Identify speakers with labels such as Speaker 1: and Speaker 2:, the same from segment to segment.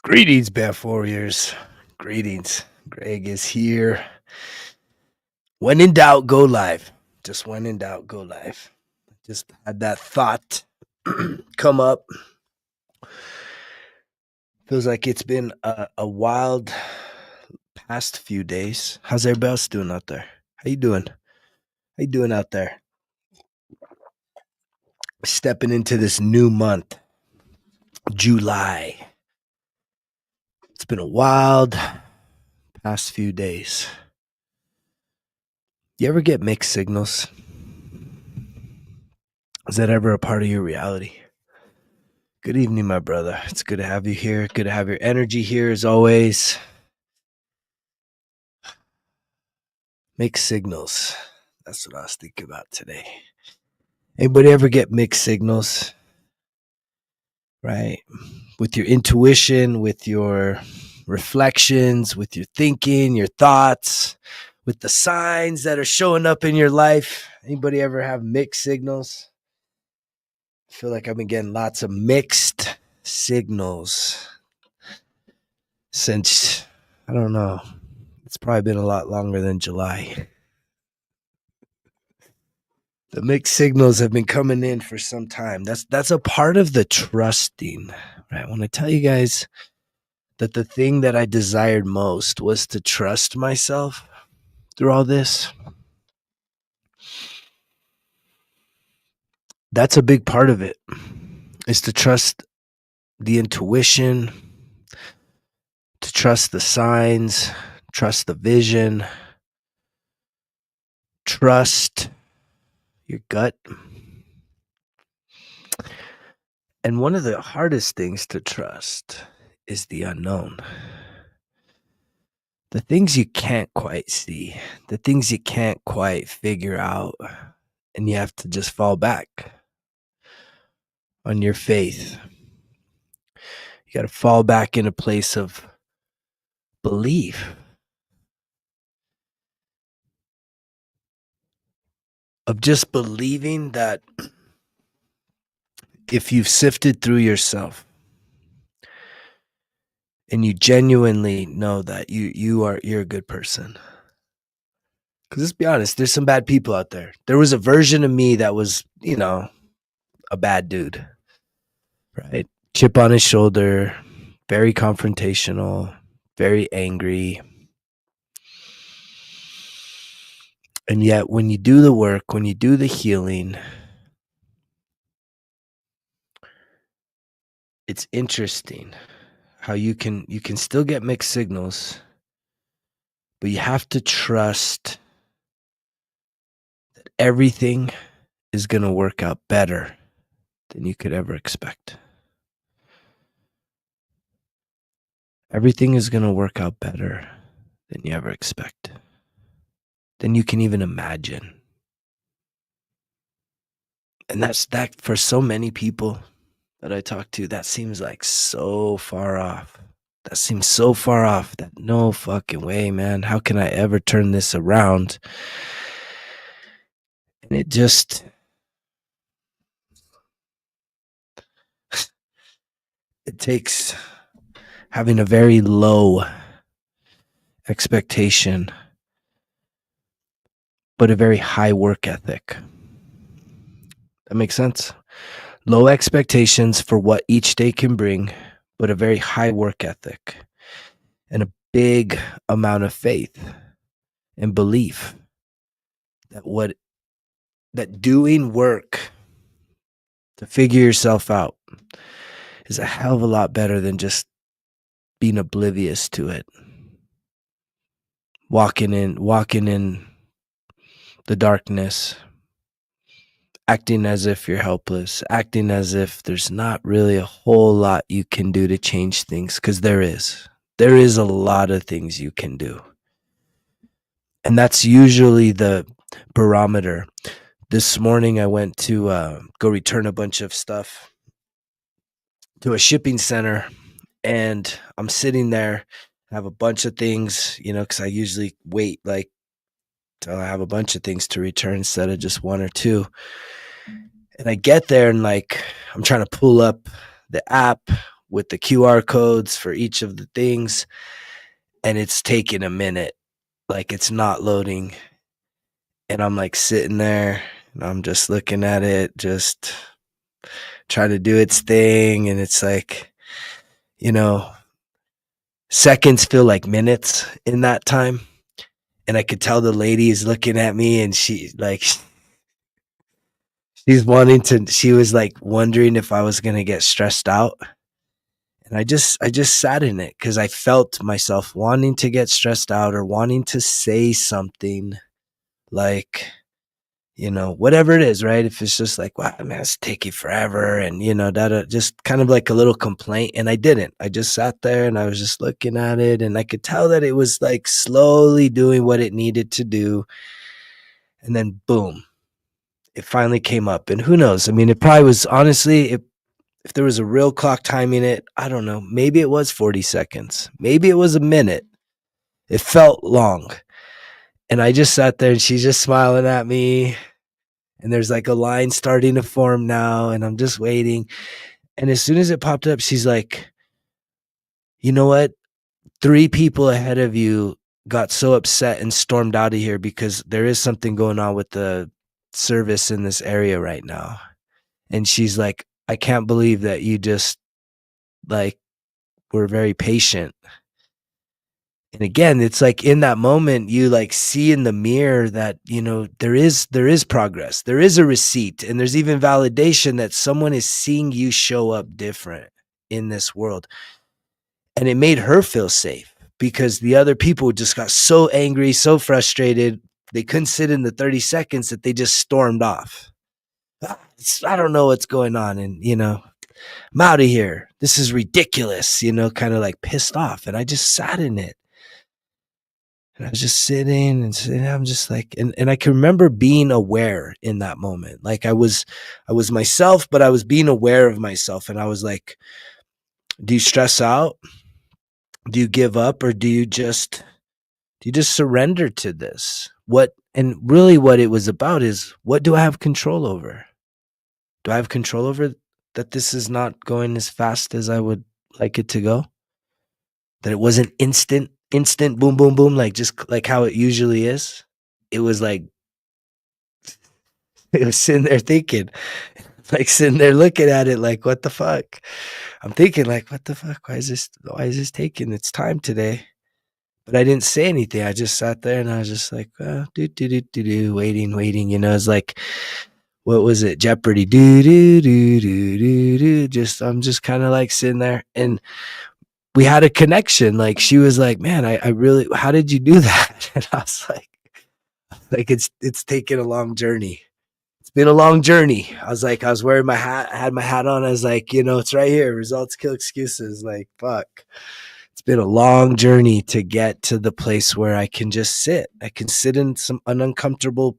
Speaker 1: Greetings, Beth Warriors. Greetings. Greg is here. When in doubt, go live. Just when in doubt, go live. Just had that thought come up. Feels like it's been a wild past few days. How's everybody else doing out there? How you doing? How you doing out there? Stepping into this new month, July. It's been a wild past few days. You ever get mixed signals? Is that ever a part of your reality? Good evening, my brother. It's good to have you here. Good to have your energy here as always. Mixed signals. That's what I was thinking about today. Anybody ever get mixed signals? Right? With your intuition, with your reflections, with your thinking, your thoughts, with the signs that are showing up in your life. Anybody ever have mixed signals? I feel like I've been getting lots of mixed signals since, I don't know, it's probably been a lot longer than July. The mixed signals have been coming in for some time. That's a part of the trusting, right? When I tell you guys that the thing that I desired most was to trust myself through all this, that's a big part of it, is to trust the intuition, to trust the signs, trust the vision, trust your gut. And one of the hardest things to trust is the unknown. The things you can't quite see, the things you can't quite figure out, and you have to just fall back on your faith. You got to fall back in a place of belief, of just believing that if you've sifted through yourself and you genuinely know that you're a good person. Because let's be honest, there's some bad people out there. There was a version of me that was, a bad dude, right? Chip on his shoulder, very confrontational, very angry. And yet when you do the work, when you do the healing, it's interesting how you can still get mixed signals, but you have to trust that everything is going to work out better than you could ever expect. Everything is going to work out better than you ever expect, than you can even imagine. And that for so many people that I talk to, that seems like so far off. That seems so far off that no fucking way, man. How can I ever turn this around? And it just, it takes having a very low expectation, but a very high work ethic. That makes sense? Low expectations for what each day can bring, but a very high work ethic and a big amount of faith and belief that doing work to figure yourself out is a hell of a lot better than just being oblivious to it. Walking in the darkness, acting as if you're helpless, acting as if there's not really a whole lot you can do to change things, because there is. There is a lot of things you can do. And that's usually the barometer. This morning I went to go return a bunch of stuff to a shipping center, and I'm sitting there, I have a bunch of things, because I usually wait like till I have a bunch of things to return instead of just one or two. And I get there and I'm trying to pull up the app, with the QR codes for each of the things, and it's taking a minute. Like it's not loading. And I'm like sitting there and I'm just looking at it, just trying to do its thing. And it's like, you know, seconds feel like minutes in that time. And I could tell the lady is looking at me and she was like wondering if I was going to get stressed out. And I just sat in it because I felt myself wanting to get stressed out or wanting to say something like, whatever it is, right? If it's just like, wow, man, it's taking forever. And, that just kind of like a little complaint. And I didn't. I just sat there and I was just looking at it. And I could tell that it was like slowly doing what it needed to do. And then boom, it finally came up. And who knows? I mean, it probably was honestly, if there was a real clock timing it, I don't know. Maybe it was 40 seconds. Maybe it was a minute. It felt long. And I just sat there and she's just smiling at me. And there's like a line starting to form now. And I'm just waiting. And as soon as it popped up, she's like, you know what? 3 people ahead of you got so upset and stormed out of here because there is something going on with the service in this area right now. And she's like, I can't believe that you just like were very patient. And again, it's like in that moment you like see in the mirror that, there is progress. There is a receipt and there's even validation that someone is seeing you show up different in this world. And it made her feel safe because the other people just got so angry, so frustrated. They couldn't sit in the 30 seconds that they just stormed off. I don't know what's going on. And, I'm out of here. This is ridiculous, kind of like pissed off. And I just sat in it. And I was just sitting and sitting. I'm just like, and I can remember being aware in that moment. Like I was myself, but I was being aware of myself. And I was like, do you stress out? Do you give up? Or do you just surrender to this? And really what it was about is, what do I have control over? Do I have control over that this is not going as fast as I would like it to go? That it wasn't instant, boom, boom, boom, like just like how it usually is. It was like, it was sitting there thinking, like sitting there looking at it like, what the fuck? I'm thinking like, what the fuck? Why is this taking its time today? But I didn't say anything. I just sat there and I was just like, waiting. It's like, what was it? Jeopardy. I'm just kind of like sitting there, and we had a connection. Like she was like, man, I really, how did you do that? And I was like, it's taken a long journey. It's been a long journey. I was wearing my hat, I had my hat on. I was like, it's right here. Results kill excuses. Like, fuck. It's been a long journey to get to the place where I can just sit. I can sit in an uncomfortable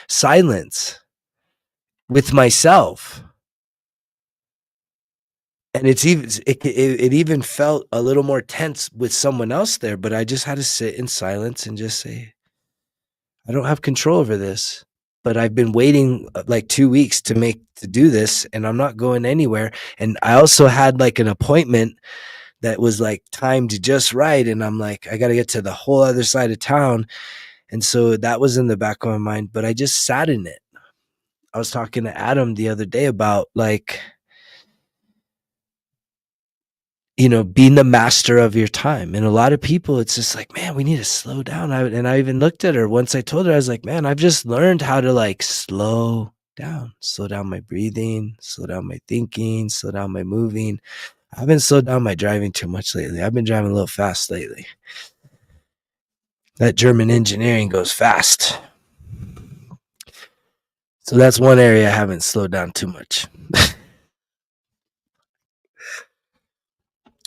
Speaker 1: silence with myself. And it even felt a little more tense with someone else there, but I just had to sit in silence and just say, I don't have control over this, but I've been waiting like 2 weeks to do this, and I'm not going anywhere. And I also had like an appointment that was like timed just right. And I'm like, I got to get to the whole other side of town. And so that was in the back of my mind, but I just sat in it. I was talking to Adam the other day about like, being the master of your time. And a lot of people, it's just like, man, we need to slow down. And I even looked at her once. I told her, I was like, man, I've just learned how to like slow down my breathing, slow down my thinking, slow down my moving. I haven't slowed down my driving too much lately. I've been driving a little fast lately. That German engineering goes fast. So that's one area I haven't slowed down too much.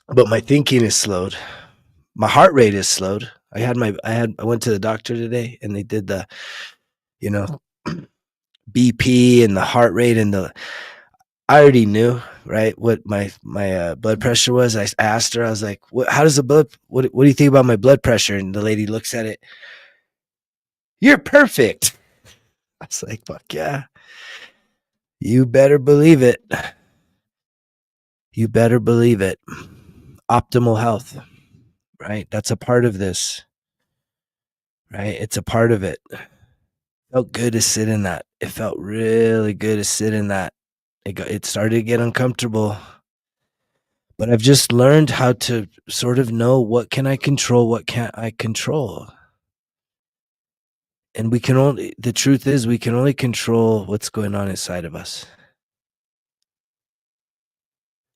Speaker 1: But my thinking is slowed. My heart rate is slowed. I went to the doctor today and they did the, BP and the heart rate and I already knew, right, what my blood pressure was. I asked her, I was like, what do you think about my blood pressure? And the lady looks at it. You're perfect. I was like, fuck yeah. You better believe it. You better believe it. Optimal health, right? That's a part of this, right? It's a part of it. Felt good to sit in that. It felt really good to sit in that. It started to get uncomfortable, but I've just learned how to sort of know what can I control, what can't I control. And the truth is, we can only control what's going on inside of us.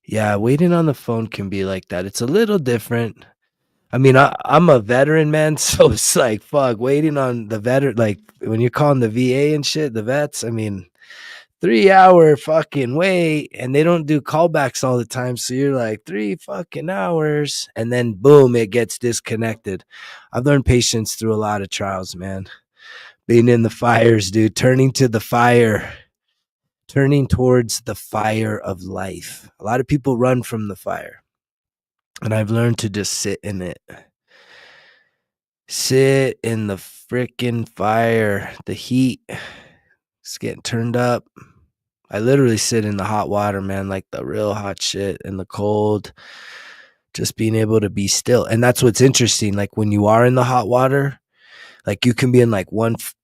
Speaker 1: Yeah, waiting on the phone can be like that. It's a little different. I mean, I'm a veteran, man, so it's like, fuck, waiting on the veteran, like when you're calling the VA and shit, the vets, I mean, 3 hour fucking wait, and they don't do callbacks all the time. So you're like 3 fucking hours, and then boom, it gets disconnected. I've learned patience through a lot of trials, man. Being in the fires, dude, turning towards the fire of life. A lot of people run from the fire, and I've learned to just sit in it. Sit in the freaking fire. The heat is getting turned up. I literally sit in the hot water, man, like the real hot shit in the cold, just being able to be still. And that's what's interesting. Like when you are in the hot water, like you can be in like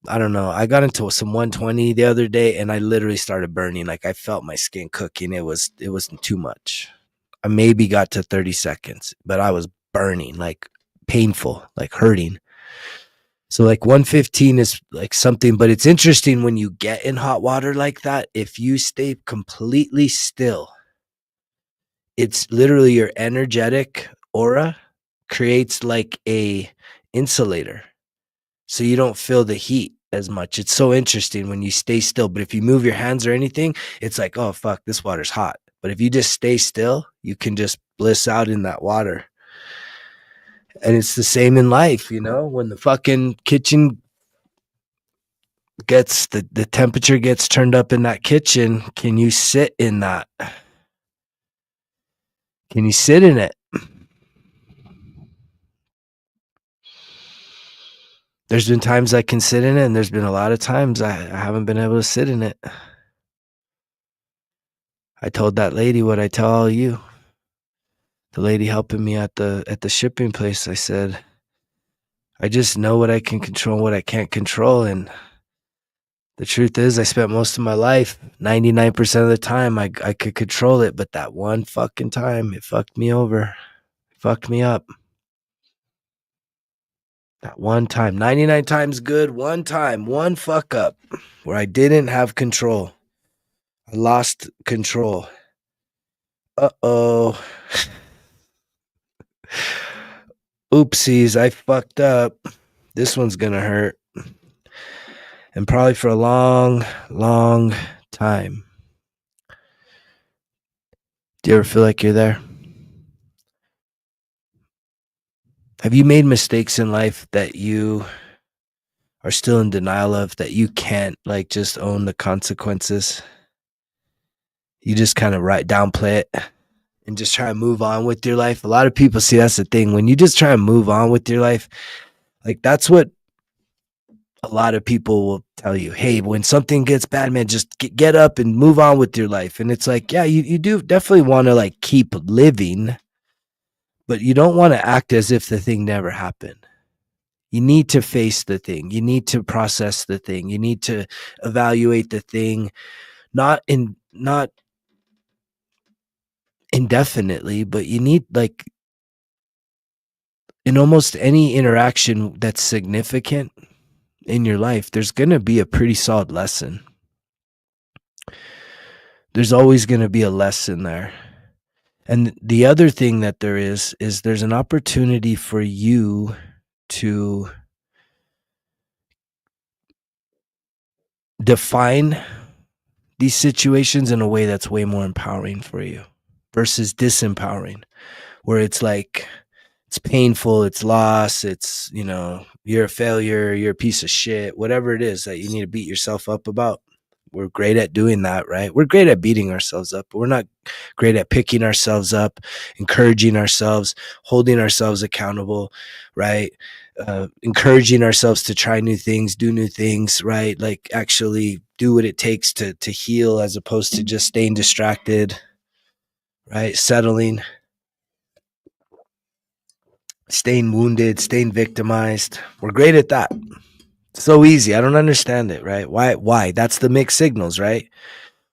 Speaker 1: I don't know. I got into some 120 the other day and I literally started burning. Like I felt my skin cooking. It wasn't too much. I maybe got to 30 seconds, but I was burning, like painful, like hurting. So like 115 is like something, but it's interesting when you get in hot water like that, if you stay completely still, it's literally your energetic aura creates like a insulator. So you don't feel the heat as much. It's so interesting when you stay still, but if you move your hands or anything, it's like, oh fuck, this water's hot. But if you just stay still, you can just bliss out in that water. And it's the same in life, when the fucking kitchen gets the temperature gets turned up in that kitchen, can you sit in that? Can you sit in it? There's been times I can sit in it, and there's been a lot of times I haven't been able to sit in it. I told that lady what I tell all you. The lady helping me at the shipping place, I said, I just know what I can control and what I can't control. And the truth is, I spent most of my life, 99% of the time, I could control it. But that one fucking time, it fucked me over. It fucked me up. That one time. 99 times good, one time, one fuck up where I didn't have control. I lost control. Uh-oh. Oopsies, I fucked up. This one's gonna hurt. And probably for a long, long time. Do you ever feel like you're there? Have you made mistakes in life that you are still in denial of, that you can't like just own the consequences? You just kind of downplay it and just try and move on with your life. A lot of people, see, that's the thing. When you just try and move on with your life, like that's what a lot of people will tell you. Hey, when something gets bad, man, just get up and move on with your life. And it's like, yeah, you do definitely want to like keep living, but you don't want to act as if the thing never happened. You need to face the thing. You need to process the thing. You need to evaluate the thing, not indefinitely, but you need, like, in almost any interaction that's significant in your life, there's going to be a pretty solid lesson. There's always going to be a lesson there. And the other thing that there is there's an opportunity for you to define these situations in a way that's way more empowering for you versus disempowering, where it's like, it's painful, it's loss, it's, you're a failure, you're a piece of shit, whatever it is that you need to beat yourself up about. We're great at doing that, right? We're great at beating ourselves up, but we're not great at picking ourselves up, encouraging ourselves, holding ourselves accountable, right? Encouraging ourselves to try new things, do new things, right? Like actually do what it takes to heal, as opposed to just staying distracted, right? Settling, staying wounded, staying victimized. We're great at that. So easy. I don't understand it, right? Why? That's the mixed signals, right?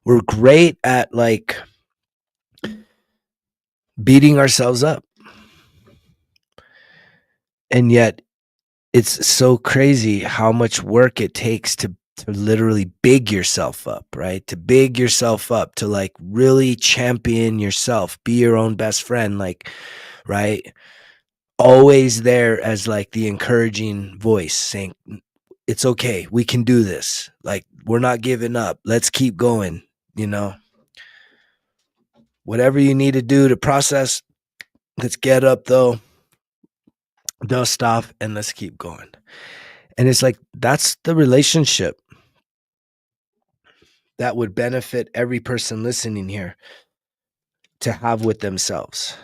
Speaker 1: We're great at like beating ourselves up. And yet it's so crazy how much work it takes to literally big yourself up, right? To big yourself up, to like really champion yourself, be your own best friend, like, right? Always there as like the encouraging voice saying, it's okay, we can do this. Like, we're not giving up. Let's keep going, you know? Whatever you need to do to process, let's get up though, dust off, and let's keep going. And it's like, that's the relationship that would benefit every person listening here to have with themselves.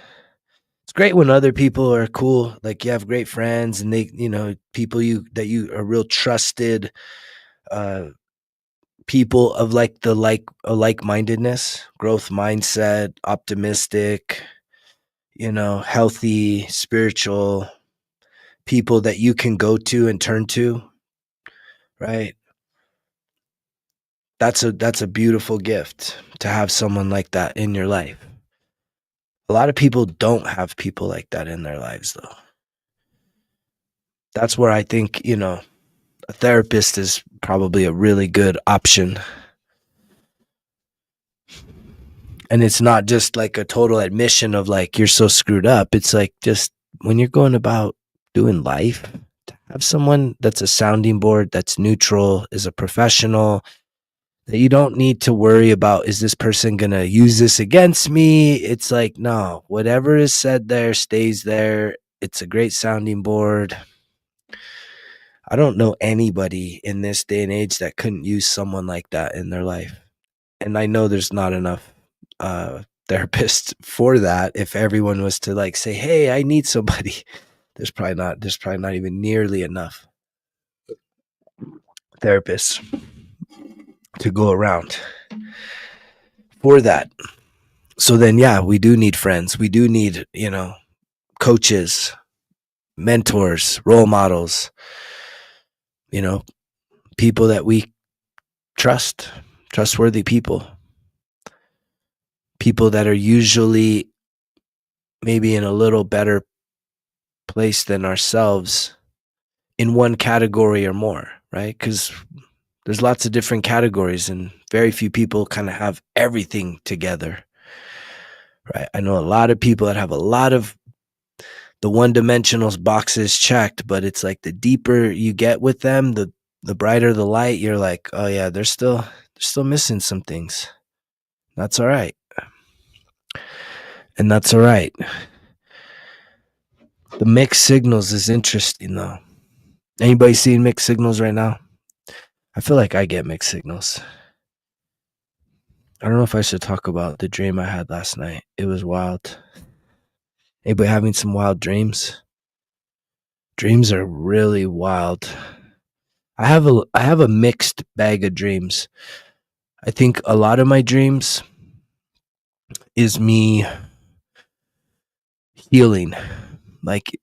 Speaker 1: It's great when other people are cool, like you have great friends and they, you know, people that you are real trusted uh people of like the like-mindedness, growth mindset, optimistic, you know, healthy, spiritual people that you can go to and turn to, right? That's a beautiful gift to have someone like that in your life. A lot of people don't have people like that in their lives though. That's where I think, you know, a therapist is probably a really good option. And it's not just like a total admission of like you're so screwed up. It's like just when you're going about doing life, to have someone that's a sounding board, that's neutral, is a professional, that you don't need to worry about, is this person going to use this against me? It's like, no, whatever is said there stays there. It's a great sounding board. I don't know anybody in this day and age that couldn't use someone like that in their life. And I know there's not enough therapists for that. If everyone was to like say, "Hey, I need somebody," there's probably not even nearly enough therapists to go around for that. So then, yeah, we do need friends. We do need, you know, coaches, mentors, role models, you know, people that we trust, trustworthy people that are usually maybe in a little better place than ourselves in one category or more, right? Because there's lots of different categories and very few people kind of have everything together, right? I know a lot of people that have a lot of the one-dimensional boxes checked, but it's like the deeper you get with them, the brighter the light. You're like, oh yeah, they're still missing some things. That's all right, and that's all right. The mixed signals is interesting though. Anybody seeing mixed signals right now? I feel like I get mixed signals. I don't know if I should talk about the dream I had last night. It was wild. Anybody having some wild dreams? Dreams are really wild. I have a mixed bag of dreams. I think a lot of my dreams is me healing. Like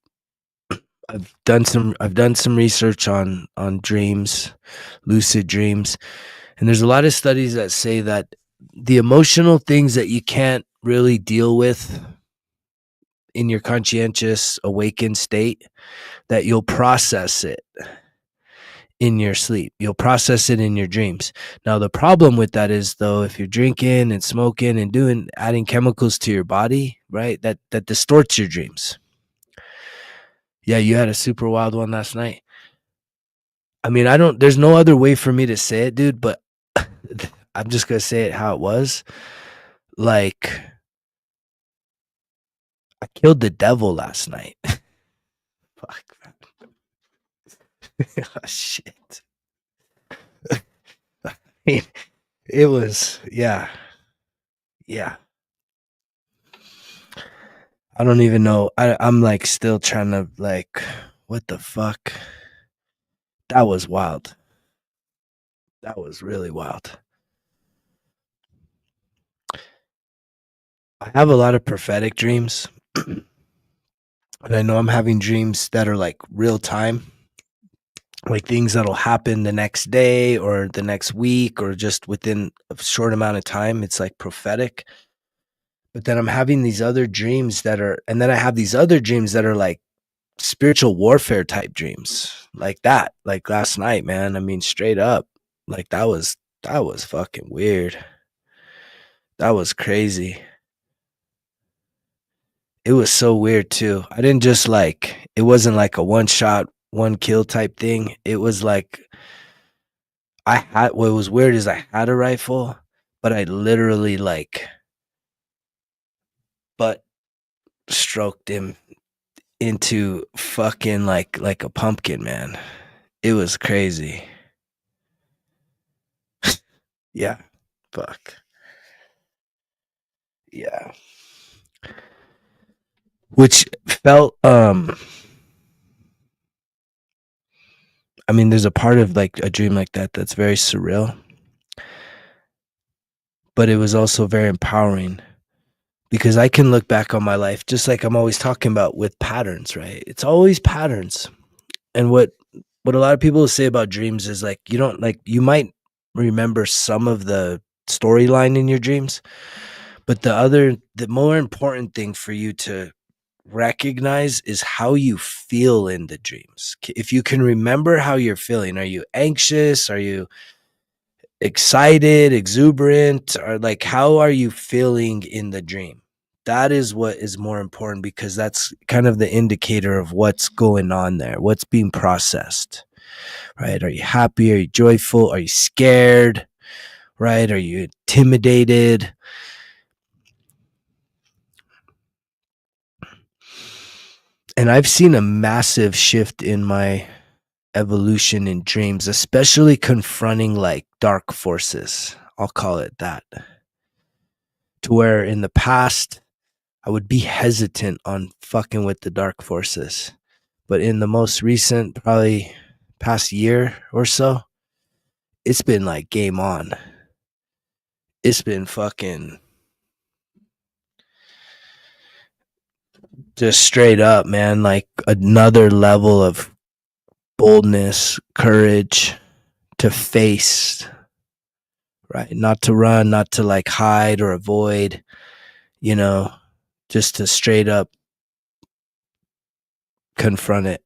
Speaker 1: I've done some research on dreams, lucid dreams, and there's a lot of studies that say that the emotional things that you can't really deal with in your conscientious awakened state, that you'll process it in your sleep. You'll process it in your dreams. Now, the problem with that is though, if you're drinking and smoking and adding chemicals to your body, right, that distorts your dreams. Yeah, you had a super wild one last night. I mean, there's no other way for me to say it, dude, but I'm just going to say it how it was. Like, I killed the devil last night. Fuck, man. Oh, shit. I mean, it was, yeah. Yeah. I don't even know. I'm like still trying to like, what the fuck? That was wild. That was really wild. I have a lot of prophetic dreams. And I know I'm having dreams that are like real time, like things that'll happen the next day or the next week or just within a short amount of time. It's like prophetic. But then I'm having these other dreams that are, and then I have these other dreams that are like spiritual warfare type dreams, like that. Like last night, man. I mean, straight up, like that was fucking weird. That was crazy. It was so weird too. I didn't just like, it wasn't like a one shot, one kill type thing. It was like what was weird is I had a rifle, but I literally like butt stroked him into fucking like a pumpkin, man. It was crazy. Yeah. Fuck. Yeah. Which felt I mean, there's a part of like a dream like that that's very surreal, but it was also very empowering because I can look back on my life just like I'm always talking about with patterns, right? It's always patterns. And what a lot of people say about dreams is like you don't like you might remember some of the storyline in your dreams, but the more important thing for you to recognize is how you feel in the dreams. If you can remember how you're feeling, are you anxious? Are you excited, exuberant, or like how are you feeling in the dream? That is what is more important because that's kind of the indicator of what's going on there, what's being processed, right? Are you happy? Are you joyful? Are you scared? Right? Are you intimidated? And I've seen a massive shift in my evolution in dreams, especially confronting like dark forces. I'll call it that. To where in the past, I would be hesitant on fucking with the dark forces. But in the most recent, probably past year or so, it's been like game on. It's been fucking just straight up, man. Like another level of boldness, courage to face, right? Not to run, not to like hide or avoid, you know, just to straight up confront it.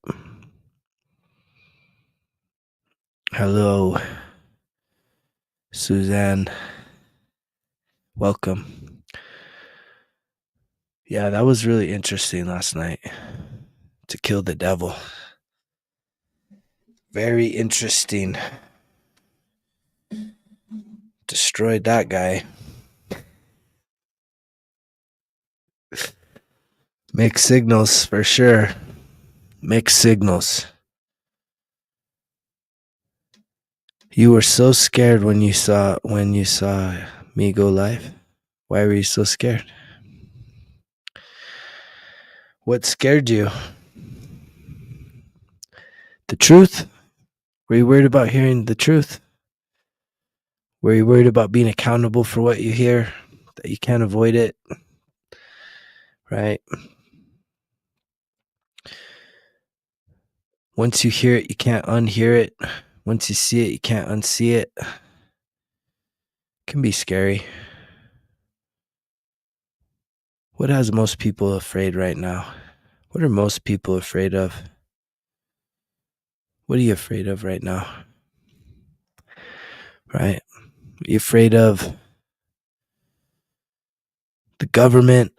Speaker 1: Hello, Suzanne. Welcome. Yeah, that was really interesting last night to kill the devil. Very interesting. Destroyed that guy. Mixed signals for sure. Mixed signals. You were so scared when you saw me go live. Why were you so scared? What scared you? The truth? Were you worried about hearing the truth? Were you worried about being accountable for what you hear? That you can't avoid it? Right? Once you hear it, you can't unhear it. Once you see it, you can't unsee it. It can be scary. What has most people afraid right now? What are most people afraid of? What are you afraid of right now? Right? Are you afraid of the government?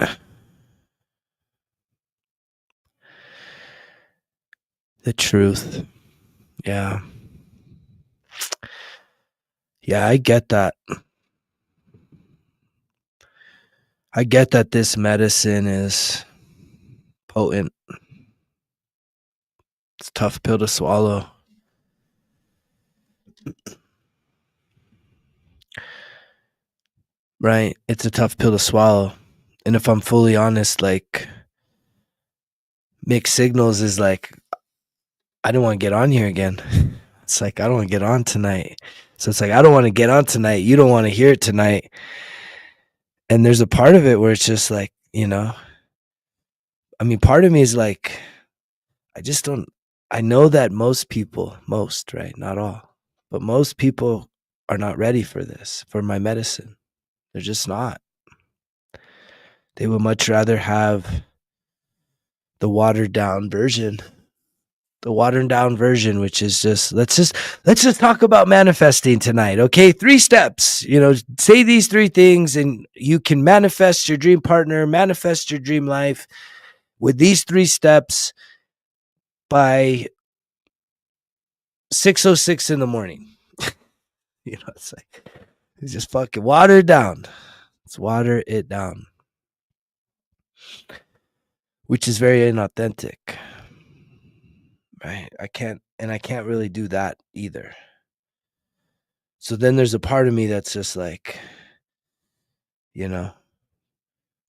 Speaker 1: The truth? Yeah. Yeah, I get that. I get that this medicine is potent. It's a tough pill to swallow. Right? It's a tough pill to swallow. And if I'm fully honest, like mixed signals is like, I don't want to get on here again. It's like, I don't want to get on tonight. So it's like, I don't want to get on tonight. You don't want to hear it tonight. And there's a part of it where it's just like, part of me is like, I just don't, I know that most, right? Not all, but most people are not ready for this, for my medicine. They're just not. They would much rather have the watered down version. The watered down version, which is let's just talk about manifesting tonight. Okay. 3 steps, say these 3 things and you can manifest your dream partner, manifest your dream life with these 3 steps by 6:06 in the morning. It's like, it's just fucking water it down. Let's water it down, which is very inauthentic, right? I can't really do that either. So then there's a part of me that's just like,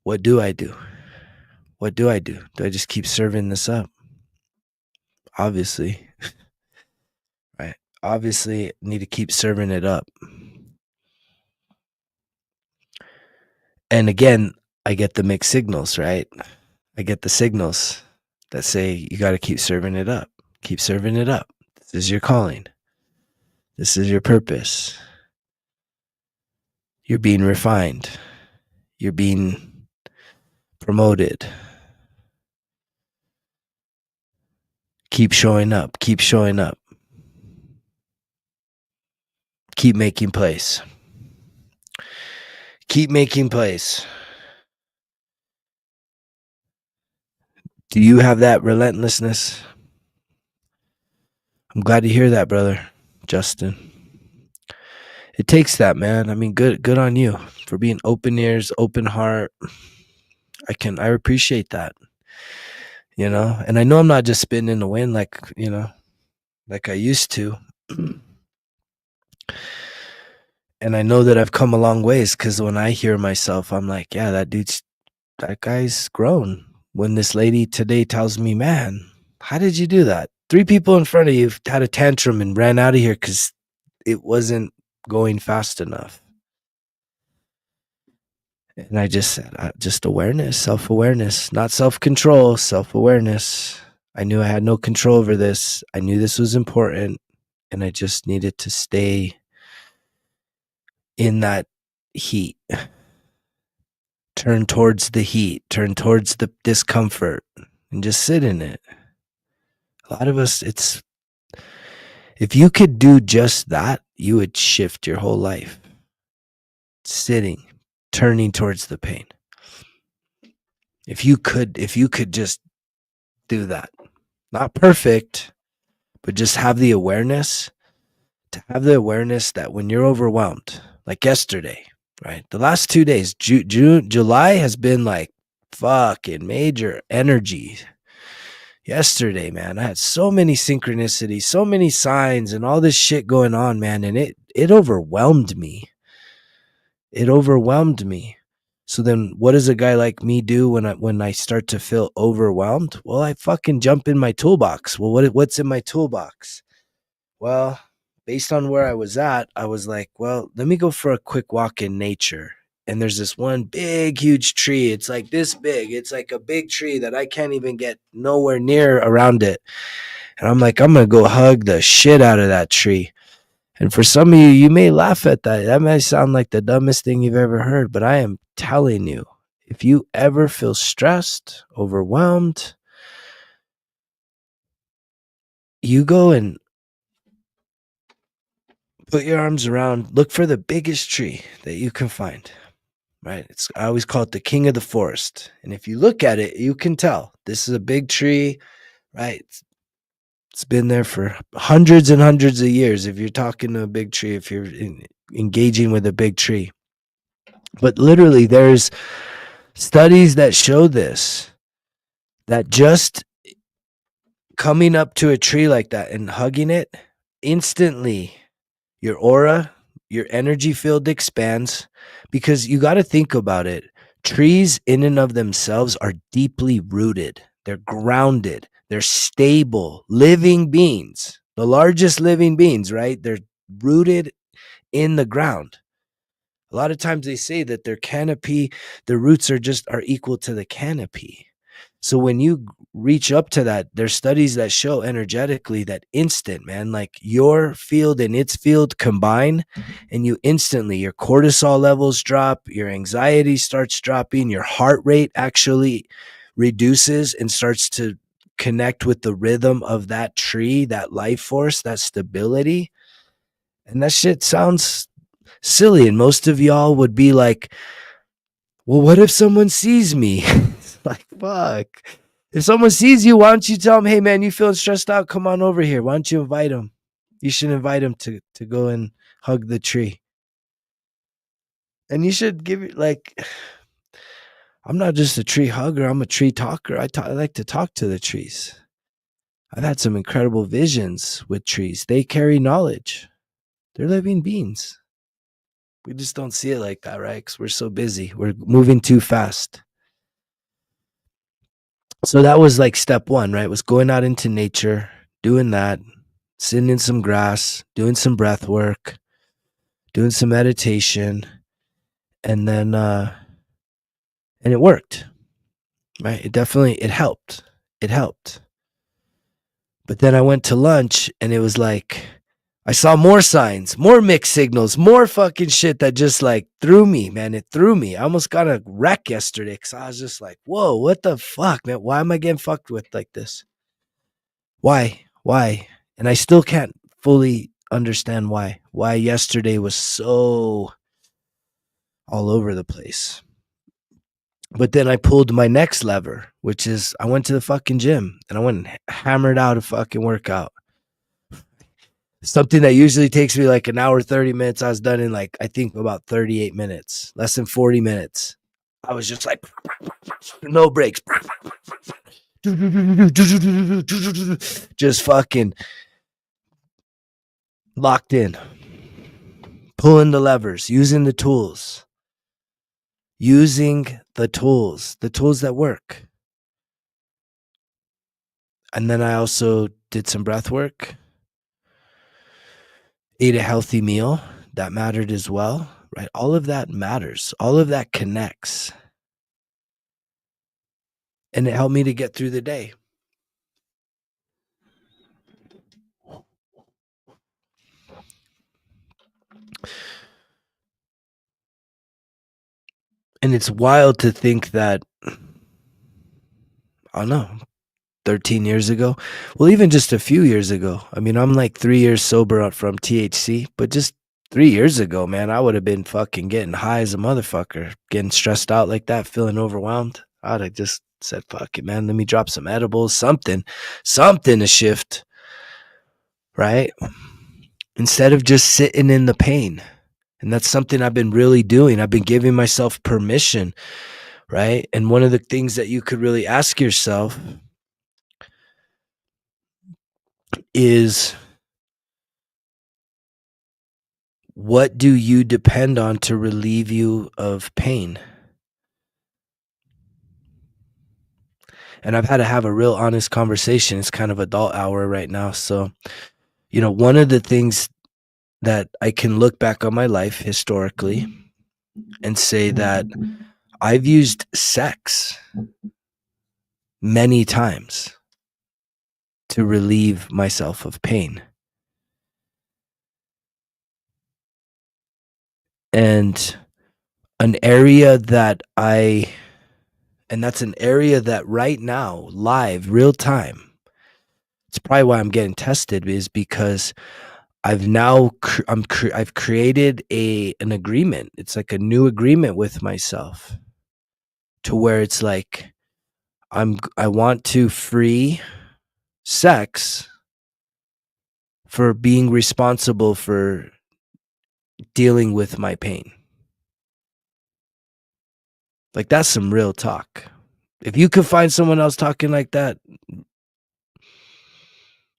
Speaker 1: what do I do? What do I do? Do I just keep serving this up? Obviously, right? Obviously, need to keep serving it up. And again, I get the mixed signals, right? I get the signals that say you got to keep serving it up. Keep serving it up. This is your calling. This is your purpose. You're being refined. You're being promoted. Keep showing up. Keep showing up. Keep making place. Keep making place. Do you have that relentlessness? I'm glad to hear that, brother, Justin. It takes that, man. I mean, good on you for being open ears, open heart. I appreciate that, and I know I'm not just spitting in the wind like I used to. And I know that I've come a long ways because when I hear myself, I'm like, yeah, that guy's grown. When this lady today tells me, man, how did you do that? 3 people in front of you had a tantrum and ran out of here because it wasn't going fast enough. And I just said, just awareness, self-awareness, not self-control, self-awareness. I knew I had no control over this. I knew this was important, and I just needed to stay in that heat. Turn towards the heat, turn towards the discomfort, and just sit in it. A lot of us, if you could do just that, you would shift your whole life. Sitting, turning towards the pain. If you could just do that. Not perfect, but just have the awareness that when you're overwhelmed, like yesterday, right? The last 2 days, July has been like fucking major energy. Yesterday, man, I had so many synchronicities, so many signs and all this shit going on, man. And it overwhelmed me. It overwhelmed me. So then what does a guy like me do when I start to feel overwhelmed? Well, I fucking jump in my toolbox. Well, what's in my toolbox? Well, based on where I was at, I was like, well, let me go for a quick walk in nature. And there's this one big, huge tree. It's like this big. It's like a big tree that I can't even get nowhere near around it. And I'm like, I'm going to go hug the shit out of that tree. And for some of you, you may laugh at that. That may sound like the dumbest thing you've ever heard, but I am telling you, if you ever feel stressed, overwhelmed, you go and put your arms around, look for the biggest tree that you can find, right? I always call it the king of the forest. And if you look at it, you can tell this is a big tree, right? It's been there for hundreds and hundreds of years. If you're talking to a big tree, if you're engaging with a big tree. But literally, there's studies that show this, that just coming up to a tree like that and hugging it, instantly your aura, your energy field expands, because you got to think about it. Trees in and of themselves are deeply rooted. They're grounded. They're stable, living beings, the largest living beings, right? They're rooted in the ground. A lot of times they say that their canopy, their roots are equal to the canopy. So when you reach up to that, there's studies that show energetically that instant, man, like your field and its field combine, and you instantly, your cortisol levels drop, your anxiety starts dropping, your heart rate actually reduces and starts to connect with the rhythm of that tree, that life force, that stability. And that shit sounds silly. And most of y'all would be like, well, what if someone sees me? It's like, fuck. If someone sees you, why don't you tell them, hey, man, you feeling stressed out? Come on over here. Why don't you invite them? You should invite them to go and hug the tree. And you should give it like, I'm not just a tree hugger. I'm a tree talker. I like to talk to the trees. I've had some incredible visions with trees. They carry knowledge. They're living beings. We just don't see it like that, right? Because we're so busy. We're moving too fast. So that was like step one, right? Was going out into nature, doing that, sitting in some grass, doing some breath work, doing some meditation, and then and it worked, right? It helped. It helped. But then I went to lunch and it was like I saw more signs, more mixed signals, more fucking shit that just like threw me, man. It threw me. I almost got a wreck yesterday because I was just like, whoa, what the fuck, man? Why am I getting fucked with like this? Why? Why? And I still can't fully understand why. Why yesterday was so all over the place. But then I pulled my next lever, which is I went to the fucking gym and I went and hammered out a fucking workout. Something that usually takes me like an hour, 30 minutes. I was done in like, I think about 38 minutes, less than 40 minutes. I was just like, no breaks. Just fucking locked in, pulling the levers, using the tools the tools that work. And then I also did some breath work, ate a healthy meal. That mattered as well, right? All of that matters. All of that connects. And it helped me to get through the day. And it's wild to think that, I don't know, 13 years ago, well, even just a few years ago. I mean, I'm like 3 years sober from THC, but just 3 years ago, man, I would have been fucking getting high as a motherfucker, getting stressed out like that, feeling overwhelmed. I'd have just said, fuck it, man, let me drop some edibles, something to shift, right? Instead of just sitting in the pain. And that's something I've been really doing. I've been giving myself permission, right? And one of the things that you could really ask yourself is, what do you depend on to relieve you of pain? And I've had to have a real honest conversation. It's kind of adult hour right now. So, one of the things that I can look back on my life historically and say that I've used sex many times to relieve myself of pain. And an area that that's an area that right now, live, real time, it's probably why I'm getting tested, is because I've now I've created an agreement. It's like a new agreement with myself, to where it's like I want to free sex for being responsible for dealing with my pain. Like, that's some real talk. If you could find someone else talking like that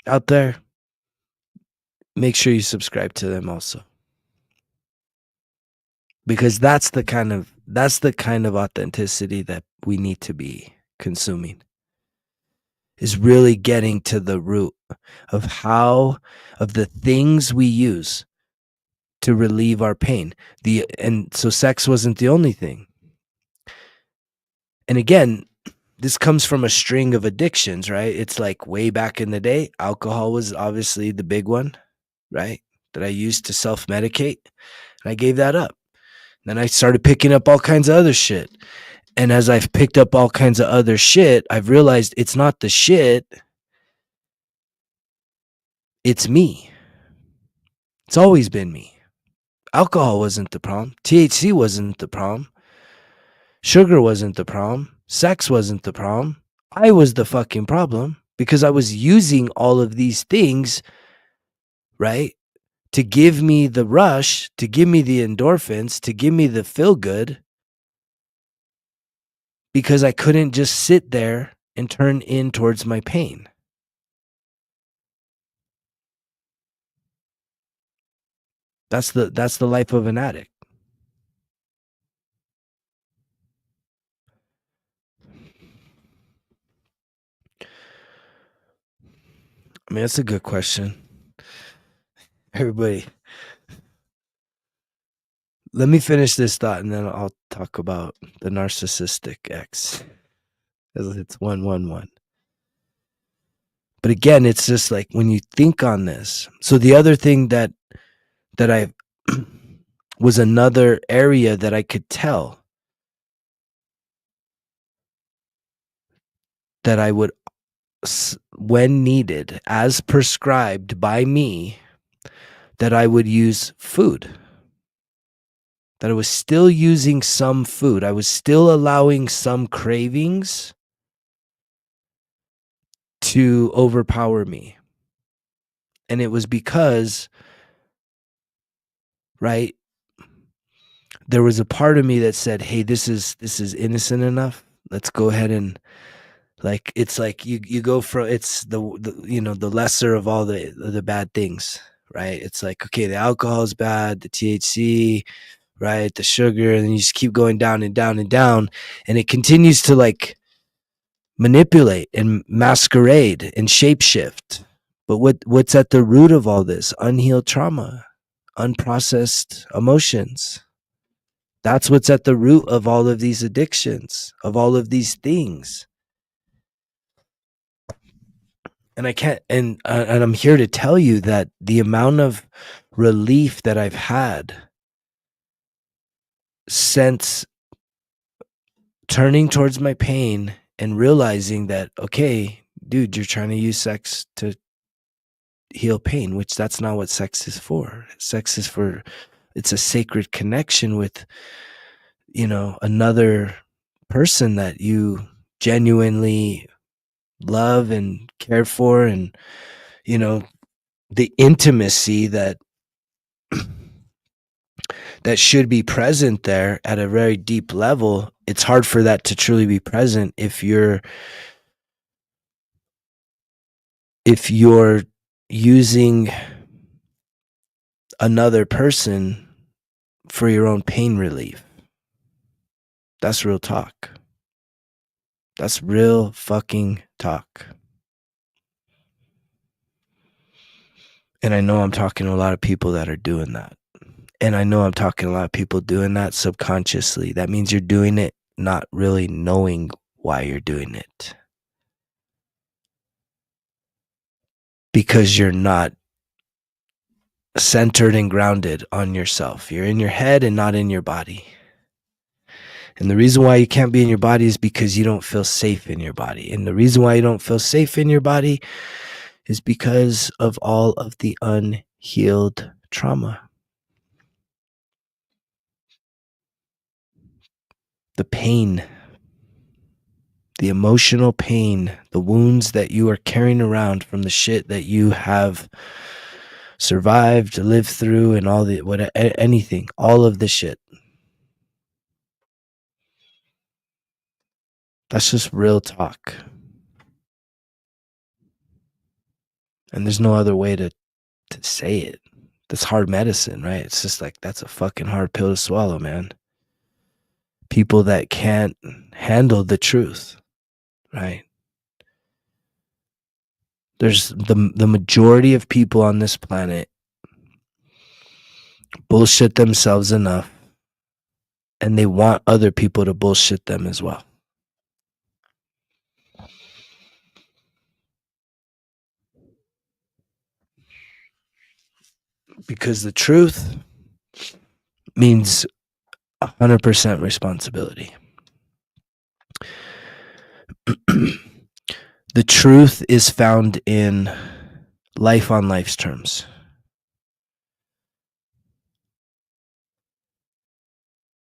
Speaker 1: out there, make sure you subscribe to them also. Because that's the kind of authenticity that we need to be consuming, is really getting to the root of the things we use. to relieve our pain. And so sex wasn't the only thing. And again, this comes from a string of addictions, right? It's like way back in the day, alcohol was obviously the big one, right? That I used to self-medicate. And I gave that up. Then I started picking up all kinds of other shit. And as I've picked up all kinds of other shit, I've realized it's not the shit, it's me. It's always been me. Alcohol wasn't the problem. THC wasn't the problem. Sugar wasn't the problem. Sex wasn't the problem. I was the fucking problem because I was using all of these things, right? To give me the rush, to give me the endorphins, to give me the feel good, because I couldn't just sit there and turn in towards my pain. That's the life of an addict. I mean, that's a good question. Everybody, let me finish this thought and then I'll talk about the narcissistic ex. It's 111. But again, it's just like when you think on this. So the other thing that I was another area that I could tell that I would, when needed, as prescribed by me, that I would use food. That I was still using some food. I was still allowing some cravings to overpower me. And it was because, right, there was a part of me that said, hey, this is innocent enough. Let's go ahead and, like, it's like you go from, it's the the lesser of all the bad things, right? It's like, okay, the alcohol is bad, the THC, right, the sugar, and you just keep going down and down and down, and it continues to like manipulate and masquerade and shapeshift. But what's at the root of all this? Unhealed trauma, unprocessed emotions. That's what's at the root of all of these addictions, of all of these things. And I can't, and I'm here to tell you that the amount of relief that I've had since turning towards my pain and realizing that, okay, dude, you're trying to use sex to heal pain, which that's not what sex is for. Sex is for, it's a sacred connection with, another person that you genuinely love and care for, and, the intimacy that that should be present there at a very deep level. It's hard for that to truly be present if you're using another person for your own pain relief. That's real talk. That's real fucking talk. And I know I'm talking to a lot of people that are doing that. And I know I'm talking to a lot of people doing that subconsciously. That means you're doing it not really knowing why you're doing it. Because you're not centered and grounded on yourself. You're in your head and not in your body. And the reason why you can't be in your body is because you don't feel safe in your body. And the reason why you don't feel safe in your body is because of all of the unhealed trauma. The pain, the emotional pain, the wounds that you are carrying around from the shit that you have survived, lived through, and all the anything, all of the shit. That's just real talk. And there's no other way to say it. That's hard medicine, right? It's just like, that's a fucking hard pill to swallow, man. People that can't handle the truth, right? There's the majority of people on this planet bullshit themselves enough, and they want other people to bullshit them as well. Because the truth means 100% responsibility. The truth is found in life on life's terms.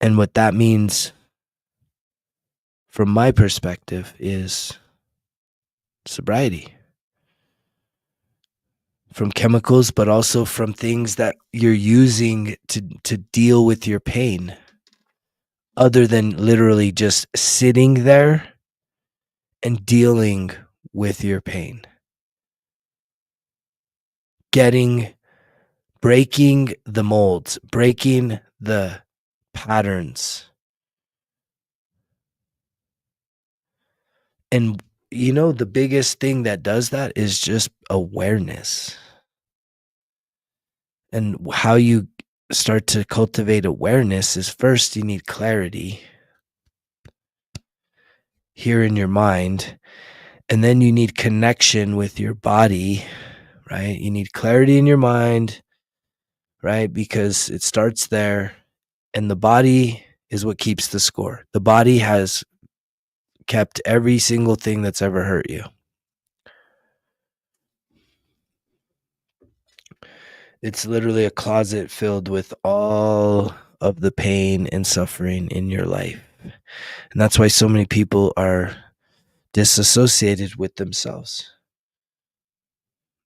Speaker 1: And what that means, from my perspective, is sobriety. From chemicals, but also from things that you're using to deal with your pain, other than literally just sitting there and dealing with your pain. Breaking the molds, breaking the patterns. And the biggest thing that does that is just awareness. And how you start to cultivate awareness is, first you need clarity here in your mind, and then you need connection with your body, right? You need clarity in your mind, right? Because it starts there, and the body is what keeps the score. The body has kept every single thing that's ever hurt you. It's literally a closet filled with all of the pain and suffering in your life. And that's why so many people are disassociated with themselves.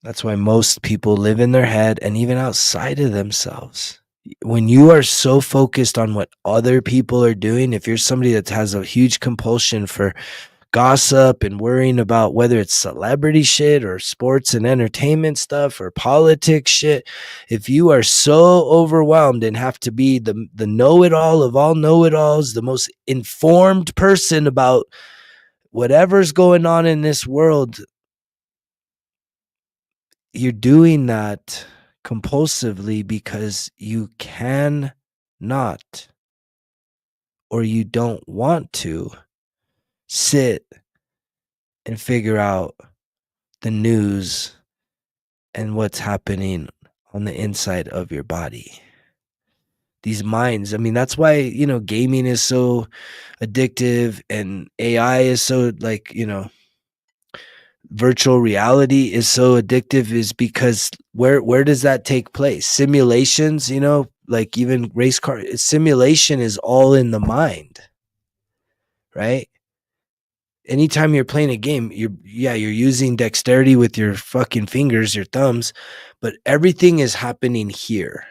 Speaker 1: That's why most people live in their head and even outside of themselves. When you are so focused on what other people are doing, if you're somebody that has a huge compulsion for gossip and worrying about whether it's celebrity shit or sports and entertainment stuff or politics shit, if you are so overwhelmed and have to be the know-it-all of all know-it-alls, the most informed person about whatever's going on in this world, you're doing that compulsively because you can not, or you don't want to sit and figure out the news and what's happening on the inside of your body. These minds, I mean, that's why, gaming is so addictive, and AI is so, virtual reality is so addictive, is because where does that take place? Simulations, like even race car simulation is all in the mind, right? Anytime you're playing a game, you're using dexterity with your fucking fingers, your thumbs, but everything is happening here.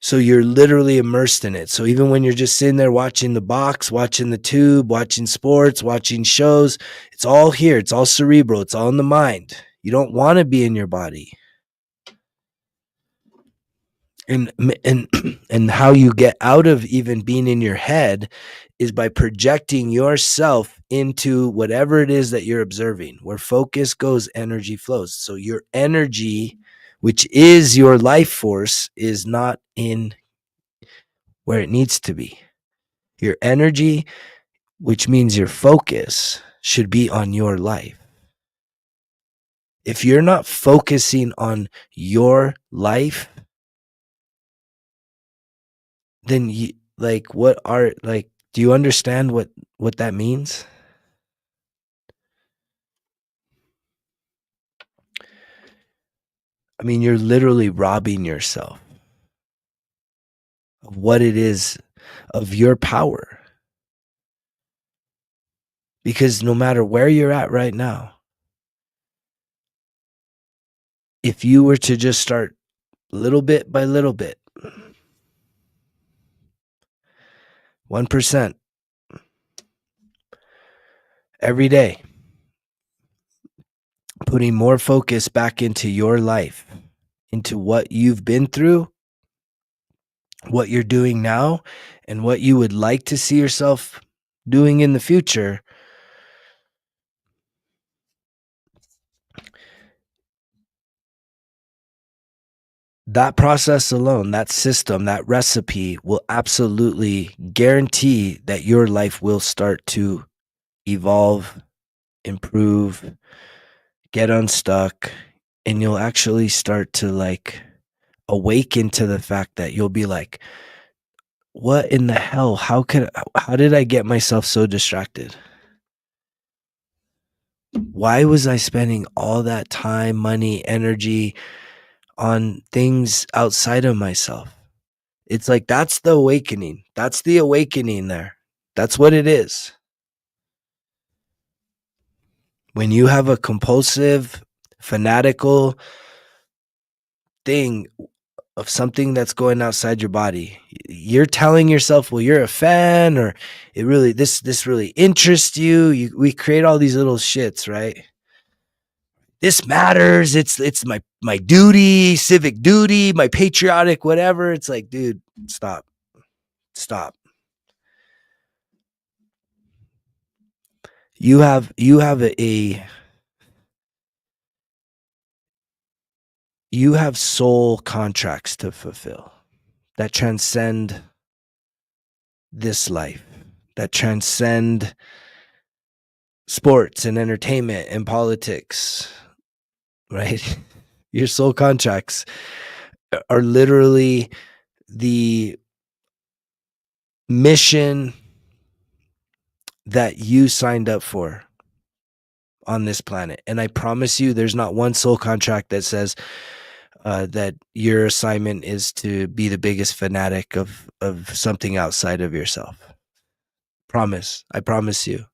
Speaker 1: So you're literally immersed in it. So even when you're just sitting there watching the box, watching the tube, watching sports, watching shows, it's all here. It's all cerebral. It's all in the mind. You don't want to be in your body. And and how you get out of even being in your head is by projecting yourself into whatever it is that you're observing. Where focus goes, energy flows. So your energy, which is your life force, is not in where it needs to be. Your energy, which means your focus, should be on your life. If you're not focusing on your life, then do you understand what that means? I mean, you're literally robbing yourself of what it is, of your power. Because no matter where you're at right now, if you were to just start little bit by little bit, 1%, every day, putting more focus back into your life, into what you've been through, what you're doing now, and what you would like to see yourself doing in the future, That process alone, that system, that recipe will absolutely guarantee that your life will start to evolve, improve, get unstuck, and you'll actually start to like awaken to the fact that you'll be like, what in the hell? How did I get myself so distracted? Why was I spending all that time, money, energy on things outside of myself? It's like that's the awakening. That's the awakening there. That's what it is. When you have a compulsive, fanatical thing of something that's going outside your body, you're telling yourself, well, you're a fan, or it really this really interests you. We create all these little shits, right? This matters. It's my duty, civic duty, my patriotic whatever. It's like, dude, stop. Stop. You have soul contracts to fulfill that transcend this life, that transcend sports and entertainment and politics, right? Your soul contracts are literally the mission that you signed up for on this planet. And I promise you, there's not one soul contract that says that your assignment is to be the biggest fanatic of something outside of yourself. Promise. I promise you.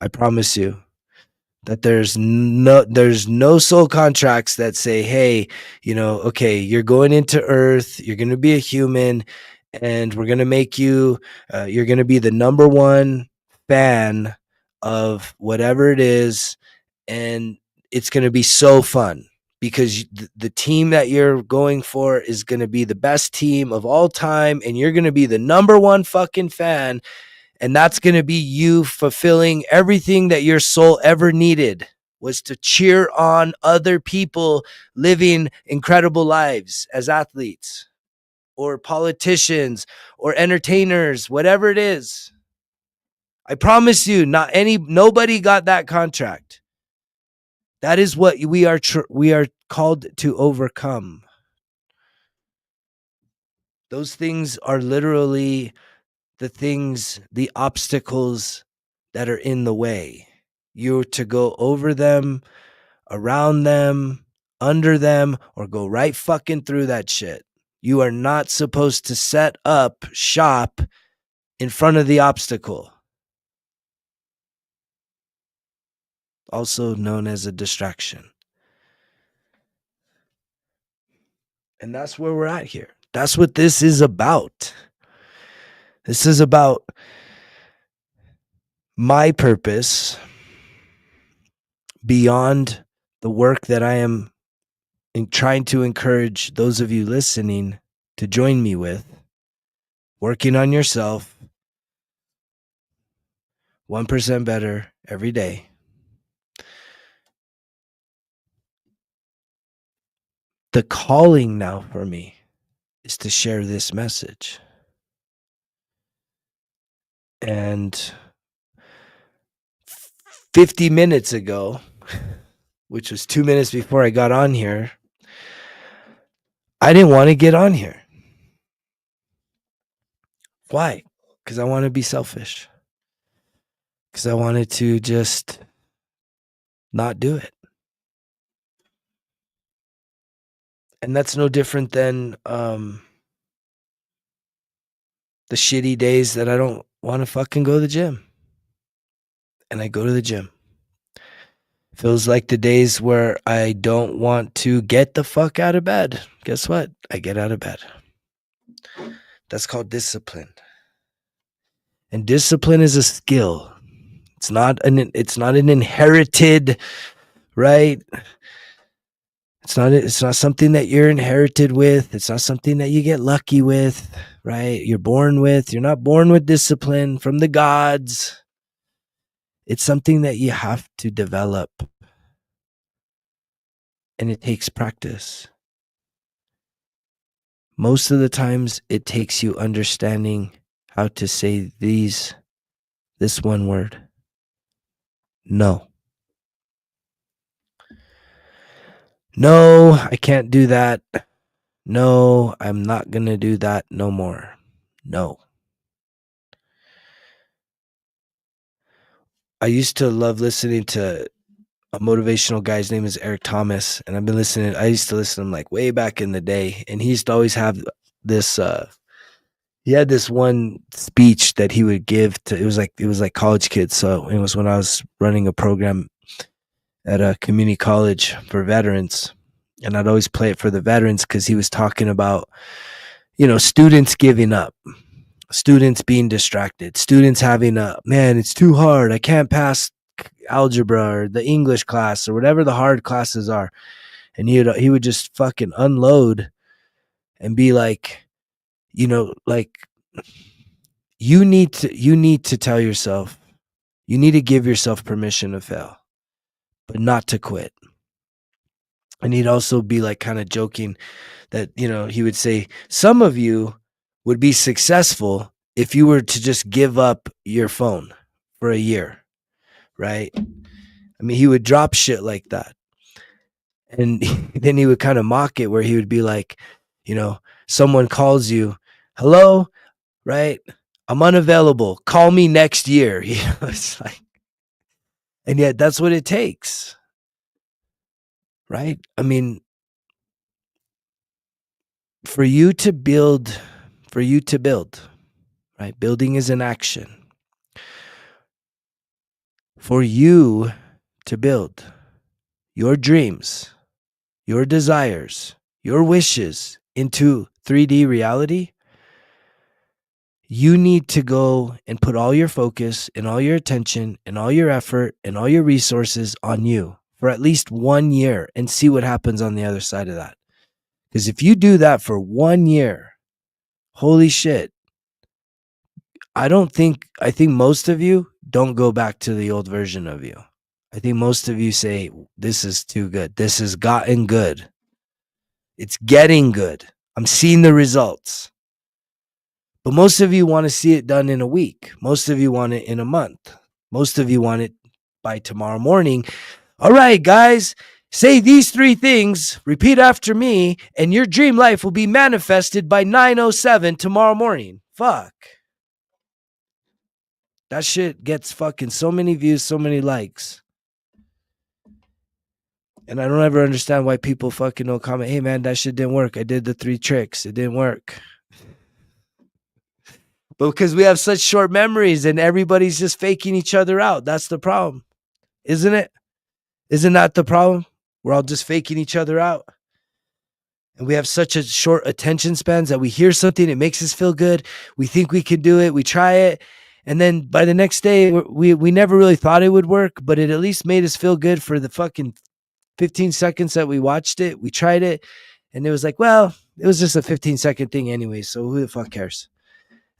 Speaker 1: I promise you that there's no soul contracts that say, hey, okay, you're going into Earth, you're going to be a human, and we're going to make you, you're going to be the number one fan of whatever it is, and it's going to be so fun because the team that you're going for is going to be the best team of all time, and you're going to be the number one fucking fan, and that's going to be you fulfilling everything that your soul ever needed, was to cheer on other people living incredible lives as athletes or politicians or entertainers, whatever it is. I promise you, nobody got that contract. That is what we are called to overcome. Those things are literally the obstacles that are in the way. You're to go over them, around them, under them, or go right fucking through that shit. You are not supposed to set up shop in front of the obstacle, also known as a distraction. And that's where we're at here. That's what this is about. This is about my purpose beyond the work that I am trying to encourage those of you listening to join me with, working on yourself 1% better every day. The calling now for me is to share this message. And 50 minutes ago, which was 2 minutes before I got on here, I didn't want to get on here. Why? Because I want to be selfish. Because I wanted to just not do it. And that's no different than the shitty days that I don't want to fucking go to the gym. And I go to the gym. Feels like the days where I don't want to get the fuck out of bed. Guess what? I get out of bed. That's called discipline. And discipline is a skill. It's not an inherited, right? It's not something that you're inherited with. It's not something that you get lucky with, right? You're born with. You're not born with discipline from the gods. It's something that you have to develop. And it takes practice. most of the times it takes you understanding how to say this one word. No. No, I can't do that. No, I'm not going to do that no more. No. I used to love listening to a motivational guy. His name is Eric Thomas, and I used to listen to him like way back in the day, and he used to always have this he had this one speech that he would give to, it was like college kids. So it was when I was running a program at a community college for veterans, and I'd always play it for the veterans because he was talking about, students giving up, students being distracted, students having man, it's too hard, I can't pass algebra or the English class or whatever the hard classes are. And he would just fucking unload and be like, like, you need to tell yourself, you need to give yourself permission to fail, but not to quit. And he'd also be like kind of joking that, he would say, some of you would be successful if you were to just give up your phone for a year, right? I mean, he would drop shit like that. And then he would kind of mock it where he would be like, someone calls you, hello, right? I'm unavailable. Call me next year. It's like, and yet that's what it takes, right? I mean, for you to build, right? Building is an action. For you to build your dreams, your desires, your wishes into 3D reality, you need to go and put all your focus and all your attention and all your effort and all your resources on you for at least 1 year and see what happens on the other side of that. Because if you do that for 1 year, holy shit, I think most of you don't go back to the old version of you. I think most of you say, this is too good. This has gotten good. It's getting good. I'm seeing the results. But most of you want to see it done in a week. Most of you want it in a month. Most of you want it by tomorrow morning. All right, guys, say these 3 things, repeat after me, and your dream life will be manifested by 9:07 tomorrow morning. Fuck. That shit gets fucking so many views, so many likes. And I don't ever understand why people fucking don't comment, hey man, that shit didn't work. I did the 3 tricks. It didn't work. But because we have such short memories and everybody's just faking each other out. That's the problem. Isn't it? Isn't that the problem? We're all just faking each other out. And we have such a short attention spans that we hear something, it makes us feel good. We think we can do it. We try it. And then by the next day, we never really thought it would work, but it at least made us feel good for the fucking 15 seconds that we watched it. We tried it. And it was like, well, it was just a 15-second thing anyway. So who the fuck cares?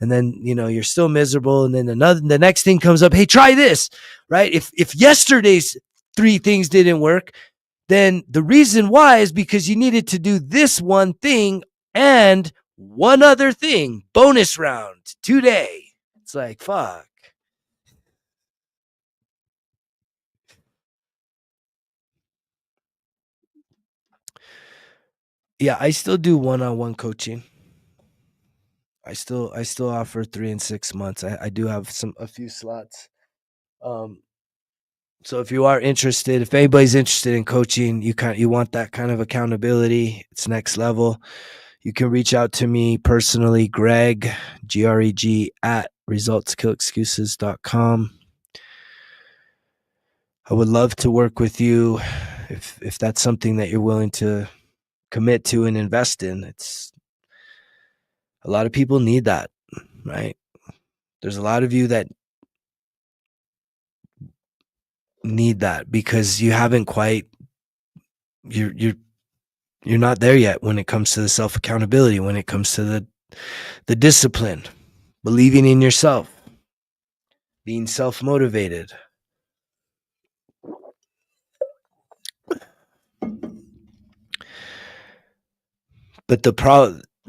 Speaker 1: And then, you're still miserable. And then the next thing comes up. Hey, try this, right? If yesterday's 3 things didn't work, then the reason why is because you needed to do this one thing and one other thing, bonus round today. It's like, fuck. Yeah, I still do one-on-one coaching. I still offer 3 and 6 months. I do have a few slots. So if you are interested, if anybody's interested in coaching, you want that kind of accountability, it's next level. You can reach out to me personally, Greg, Greg at resultskillexcuses.com. I would love to work with you if that's something that you're willing to commit to and invest in. It's a lot of people need that, right? There's a lot of you that need that because you haven't quite you're not there yet when it comes to the self accountability, when it comes to the discipline, believing in yourself, being self motivated. But the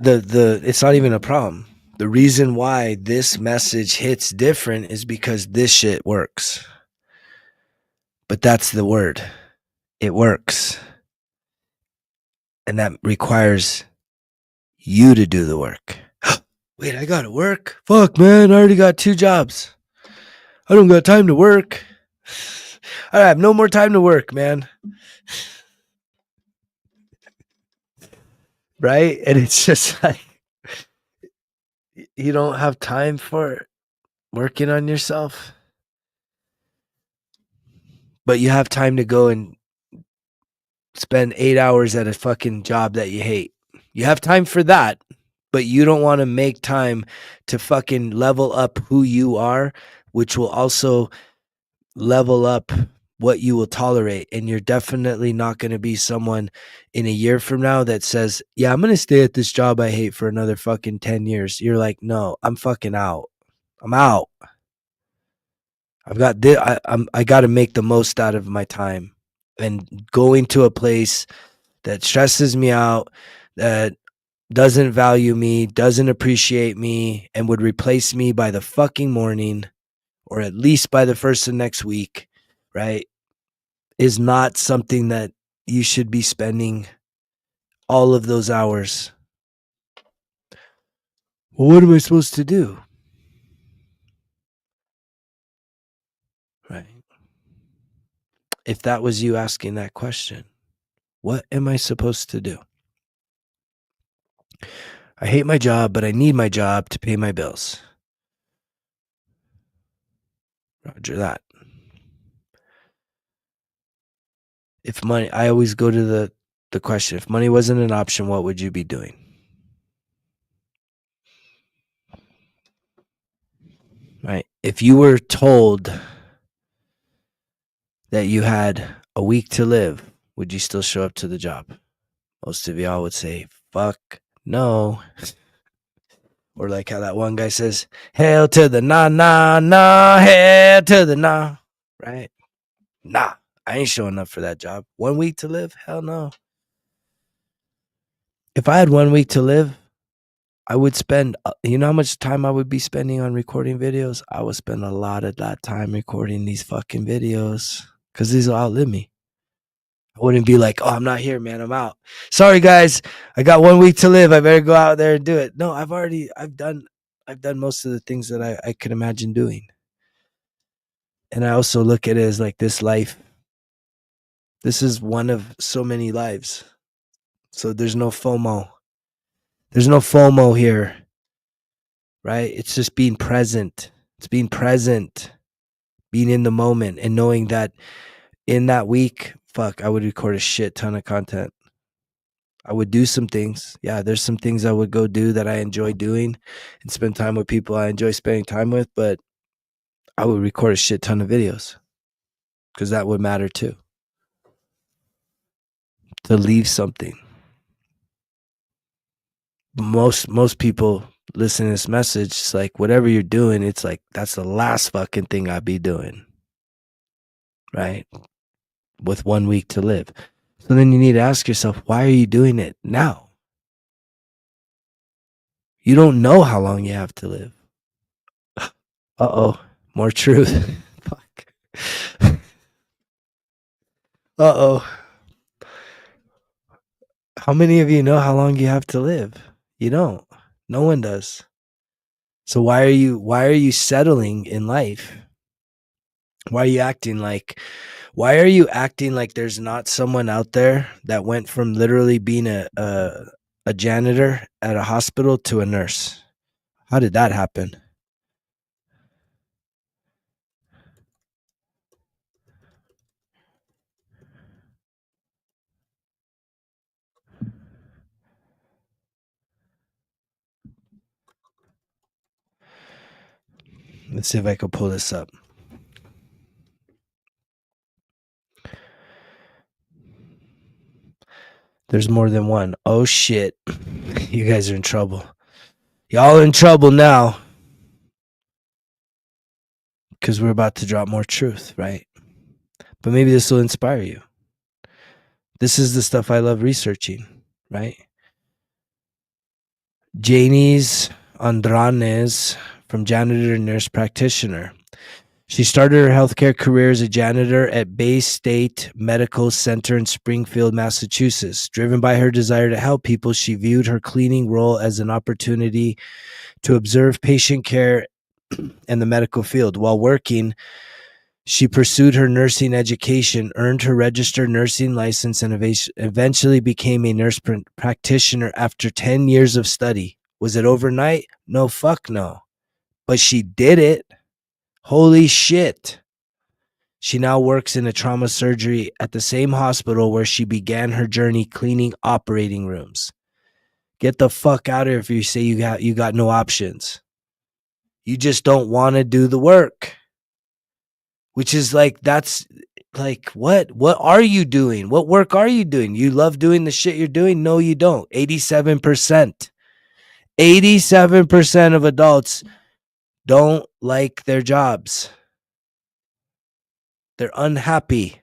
Speaker 1: it's not even a problem. The reason why this message hits different is because this shit works. But that's the word. It works. And that requires you to do the work. Wait, I gotta work? Fuck, man, I already got 2 jobs. I don't got time to work. I have no more time to work, man. Right? And it's just like, you don't have time for working on yourself, but you have time to go and spend 8 hours at a fucking job that you hate. You have time for that, but you don't want to make time to fucking level up who you are, which will also level up what you will tolerate. And you're definitely not going to be someone in a year from now that says, yeah, I'm going to stay at this job I hate for another fucking 10 years. You're like, no, I'm fucking out. I'm out. I've got this. I got to make the most out of my time, and going to a place that stresses me out, that doesn't value me, doesn't appreciate me, and would replace me by the fucking morning, or at least by the first of next week, right, is not something that you should be spending all of those hours. Well, what am I supposed to do? Right. If that was you asking that question, what am I supposed to do? I hate my job, but I need my job to pay my bills. Roger that. If money, I always go to the question, if money wasn't an option, what would you be doing? Right? If you were told that you had a week to live, would you still show up to the job? Most of y'all would say, fuck no. Or like how that one guy says, hell to the nah, nah, nah, hell to the nah. Right? Nah, I ain't showing up for that job. 1 week to live? Hell no. If I had 1 week to live, I would spend, you know how much time I would be spending on recording videos? I would spend a lot of that time recording these fucking videos because these will outlive me. I wouldn't be like, oh, I'm not here, man. I'm out. Sorry, guys. I got 1 week to live. I better go out there and do it. No, I've done most of the things that I could imagine doing. And I also look at it as like this life. This is one of so many lives. So there's no FOMO. There's no FOMO here, right? It's just being present. It's being present, being in the moment, and knowing that in that week, fuck, I would record a shit ton of content. I would do some things. Yeah, there's some things I would go do that I enjoy doing and spend time with people I enjoy spending time with, but I would record a shit ton of videos because that would matter too. To leave something. Most people listening to this message, it's like whatever you're doing, it's like that's the last fucking thing I'd be doing. Right? With 1 week to live. So then you need to ask yourself, why are you doing it now? You don't know how long you have to live. Uh-oh. More truth. Fuck. Uh-oh. How many of you know how long you have to live? You don't. No one does. So why are you settling in life? Why are you acting like there's not someone out there that went from literally being a janitor at a hospital to a nurse? How did that happen? Let's see if I can pull this up. There's more than one. Oh shit. You guys are in trouble. Y'all are in trouble now. Because we're about to drop more truth, right? But maybe this will inspire you. This is the stuff I love researching, right? Janie's Andranes, from janitor to nurse practitioner. She started her healthcare career as a janitor at Bay State Medical Center in Springfield, Massachusetts. Driven by her desire to help people, she viewed her cleaning role as an opportunity to observe patient care and the medical field. While working, she pursued her nursing education, earned her registered nursing license, and eventually became a nurse practitioner after 10 years of study. Was it overnight? No, fuck no. But she did it. Holy shit. She now works in a trauma surgery at the same hospital where she began her journey cleaning operating rooms. Get the fuck out of here if you say you got no options. You just don't want to do the work. Which is like, that's like, what are you doing? What work are you doing? You love doing the shit you're doing? No, you don't. 87% of adults don't like their jobs. They're unhappy.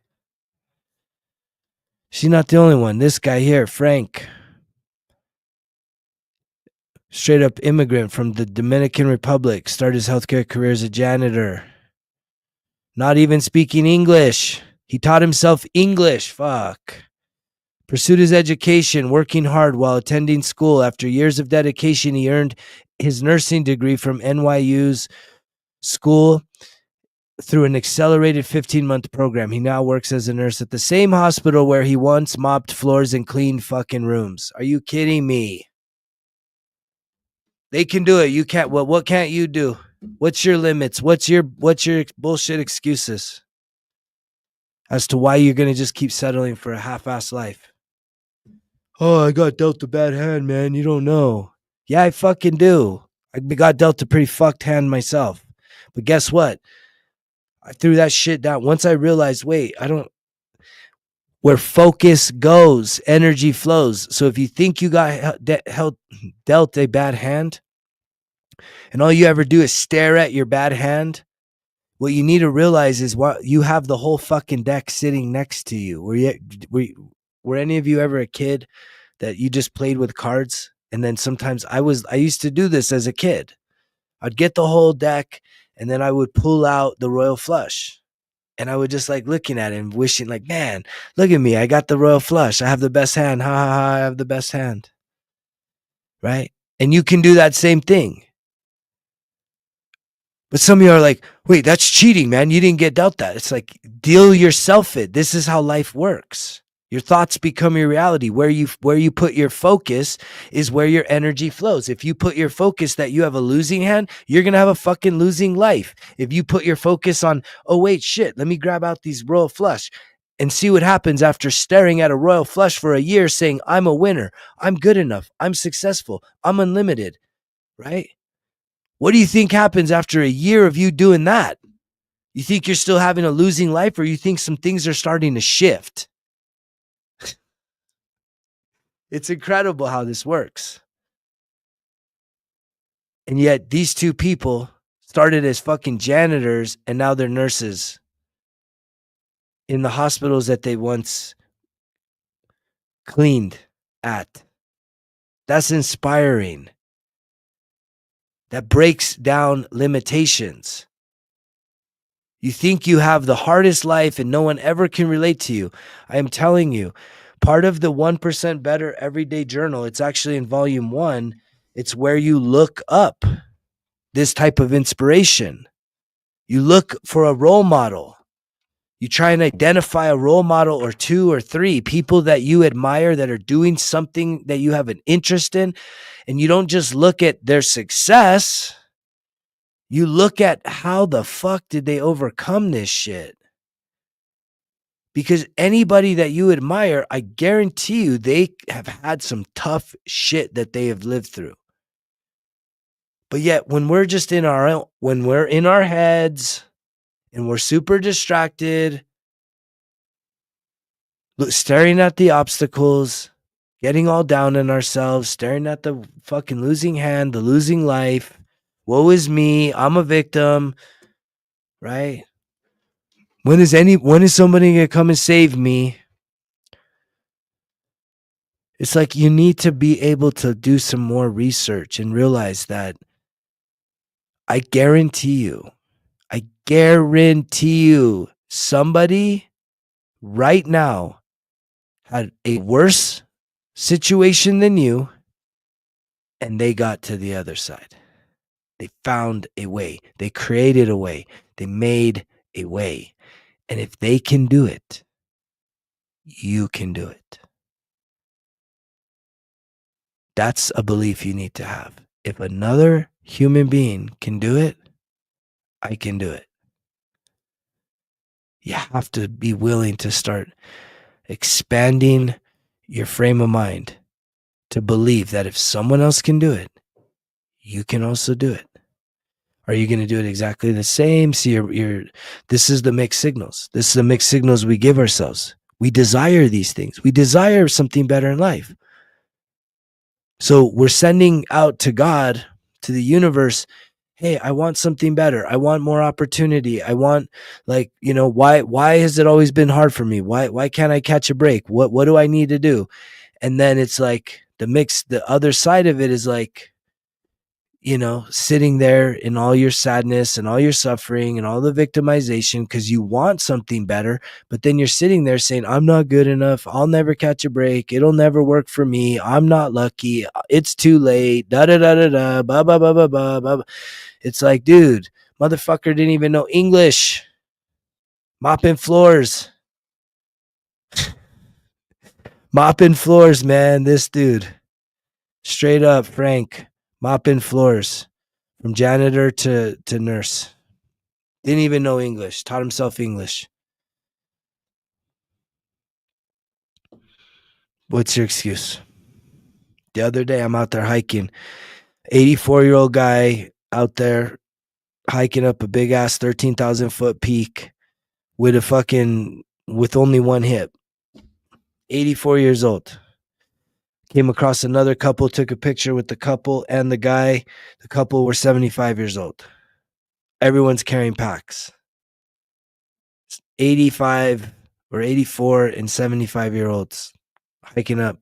Speaker 1: She's not the only one. This guy here, Frank, straight up immigrant from the Dominican Republic, started his healthcare career as a janitor. Not even speaking English. He taught himself English. Fuck. Pursued his education, working hard while attending school. After years of dedication, he earned his nursing degree from NYU's school through an accelerated 15-month program. He now works as a nurse at the same hospital where he once mopped floors and cleaned fucking rooms. Are you kidding me? They can do it. You can't. Well, what can't you do? What's your limits? What's your bullshit excuses as to why you're going to just keep settling for a half-assed life? Oh, I got dealt a bad hand, man. You don't know. Yeah, I fucking do. I got dealt a pretty fucked hand myself. But guess what? I threw that shit down. Once I realized, wait, where focus goes, energy flows. So if you think you got dealt a bad hand, and all you ever do is stare at your bad hand, what you need to realize is what you have the whole fucking deck sitting next to you. Were any of you ever a kid that you just played with cards? And then sometimes I used to do this as a kid. I'd get the whole deck and then I would pull out the royal flush. And I would just like looking at it and wishing like, man, look at me. I got the royal flush. I have the best hand. Ha ha ha. I have the best hand. Right? And you can do that same thing. But some of you are like, wait, that's cheating, man. You didn't get dealt that. It's like, deal yourself it. This is how life works. Your thoughts become your reality. Where you put your focus is where your energy flows. If you put your focus that you have a losing hand, you're going to have a fucking losing life. If you put your focus on, oh, wait, shit, let me grab out these royal flush and see what happens after staring at a royal flush for a year saying, I'm a winner. I'm good enough. I'm successful. I'm unlimited. Right? What do you think happens after a year of you doing that? You think you're still having a losing life, or you think some things are starting to shift? It's incredible how this works. And yet these two people started as fucking janitors and now they're nurses in the hospitals that they once cleaned at. That's inspiring. That breaks down limitations. You think you have the hardest life and no one ever can relate to you. I am telling you, part of the 1% Better Everyday Journal, it's actually in volume 1. It's where you look up this type of inspiration. You look for a role model. You try and identify a role model or 2 or 3 people that you admire that are doing something that you have an interest in. And you don't just look at their success. You look at how the fuck did they overcome this shit? Because anybody that you admire, I guarantee you they have had some tough shit that they have lived through. But yet when we're just when we're in our heads and we're super distracted, staring at the obstacles, getting all down on ourselves, staring at the fucking losing hand, the losing life, woe is me, I'm a victim, right? When is somebody gonna come and save me? It's like you need to be able to do some more research and realize that I guarantee you, somebody right now had a worse situation than you, and they got to the other side. They found a way. They created a way. They made a way. And if they can do it, you can do it. That's a belief you need to have. If another human being can do it, I can do it. You have to be willing to start expanding your frame of mind to believe that if someone else can do it, you can also do it. Are you going to do it exactly the same? See, this is the mixed signals. This is the mixed signals we give ourselves. We desire these things. We desire something better in life. So we're sending out to God, to the universe, hey, I want something better. I want more opportunity. I want, like, why has it always been hard for me? Why can't I catch a break? What do I need to do? And then it's like the other side of it is like, sitting there in all your sadness and all your suffering and all the victimization because you want something better. But then you're sitting there saying, I'm not good enough. I'll never catch a break. It'll never work for me. I'm not lucky. It's too late. Da da da da da. Ba ba ba ba ba ba. It's like, dude, motherfucker didn't even know English. Mopping floors. Mopping floors, man. This dude. Straight up, Frank. Mopping floors. From janitor to nurse. Didn't even know English. Taught himself English. What's your excuse? The other day, I'm out there hiking. 84-year-old guy out there hiking up a big ass 13,000 foot peak with only one hip. 84 years old. Came across another couple, took a picture with the couple and the guy. The couple were 75 years old. Everyone's carrying packs. 85 or 84 and 75-year-olds hiking up.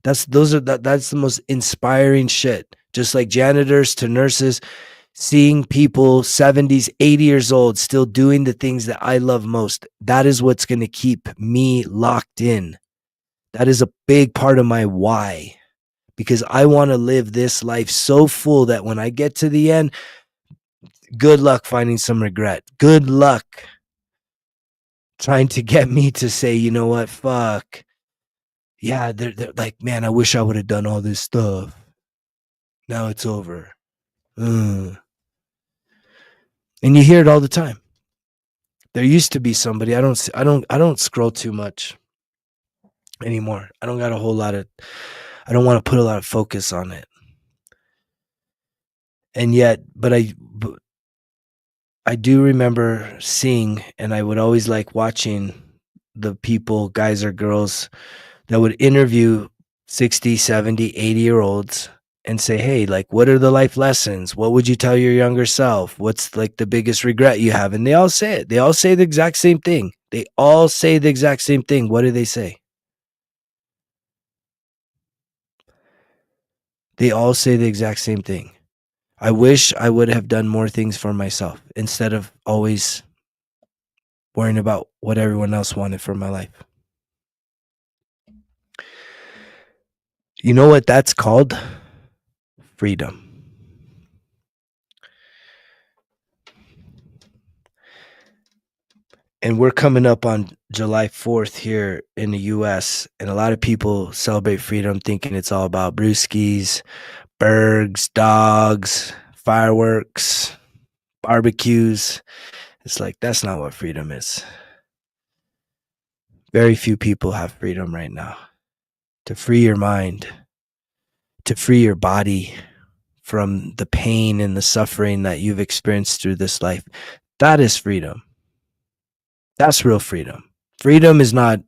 Speaker 1: That's the most inspiring shit. Just like janitors to nurses, seeing people 70s, 80 years old still doing the things that I love most. That is what's going to keep me locked in. That is a big part of my why, because I want to live this life so full that when I get to the end, good luck finding some regret. Good luck trying to get me to say, you know what, fuck. Yeah, they're like, man, I wish I would have done all this stuff. Now it's over. And you hear it all the time. There used to be somebody. I don't scroll too much anymore. I don't want to put a lot of focus on it. And yet, but I do remember seeing, and I would always like watching the people, guys or girls, that would interview 60, 70, 80-year-olds and say, hey, like, what are the life lessons? What would you tell your younger self? What's like the biggest regret you have? And they all say it. They all say the exact same thing. They all say the exact same thing. What do they say? They all say the exact same thing. I wish I would have done more things for myself instead of always worrying about what everyone else wanted for my life. You know what that's called? Freedom. And we're coming up on July 4th here in the US, and a lot of people celebrate freedom thinking it's all about brewskis, bergs, dogs, fireworks, barbecues. It's like, that's not what freedom is. Very few people have freedom right now. To free your mind, to free your body from the pain and the suffering that you've experienced through this life. That is freedom. That's real freedom. Freedom is not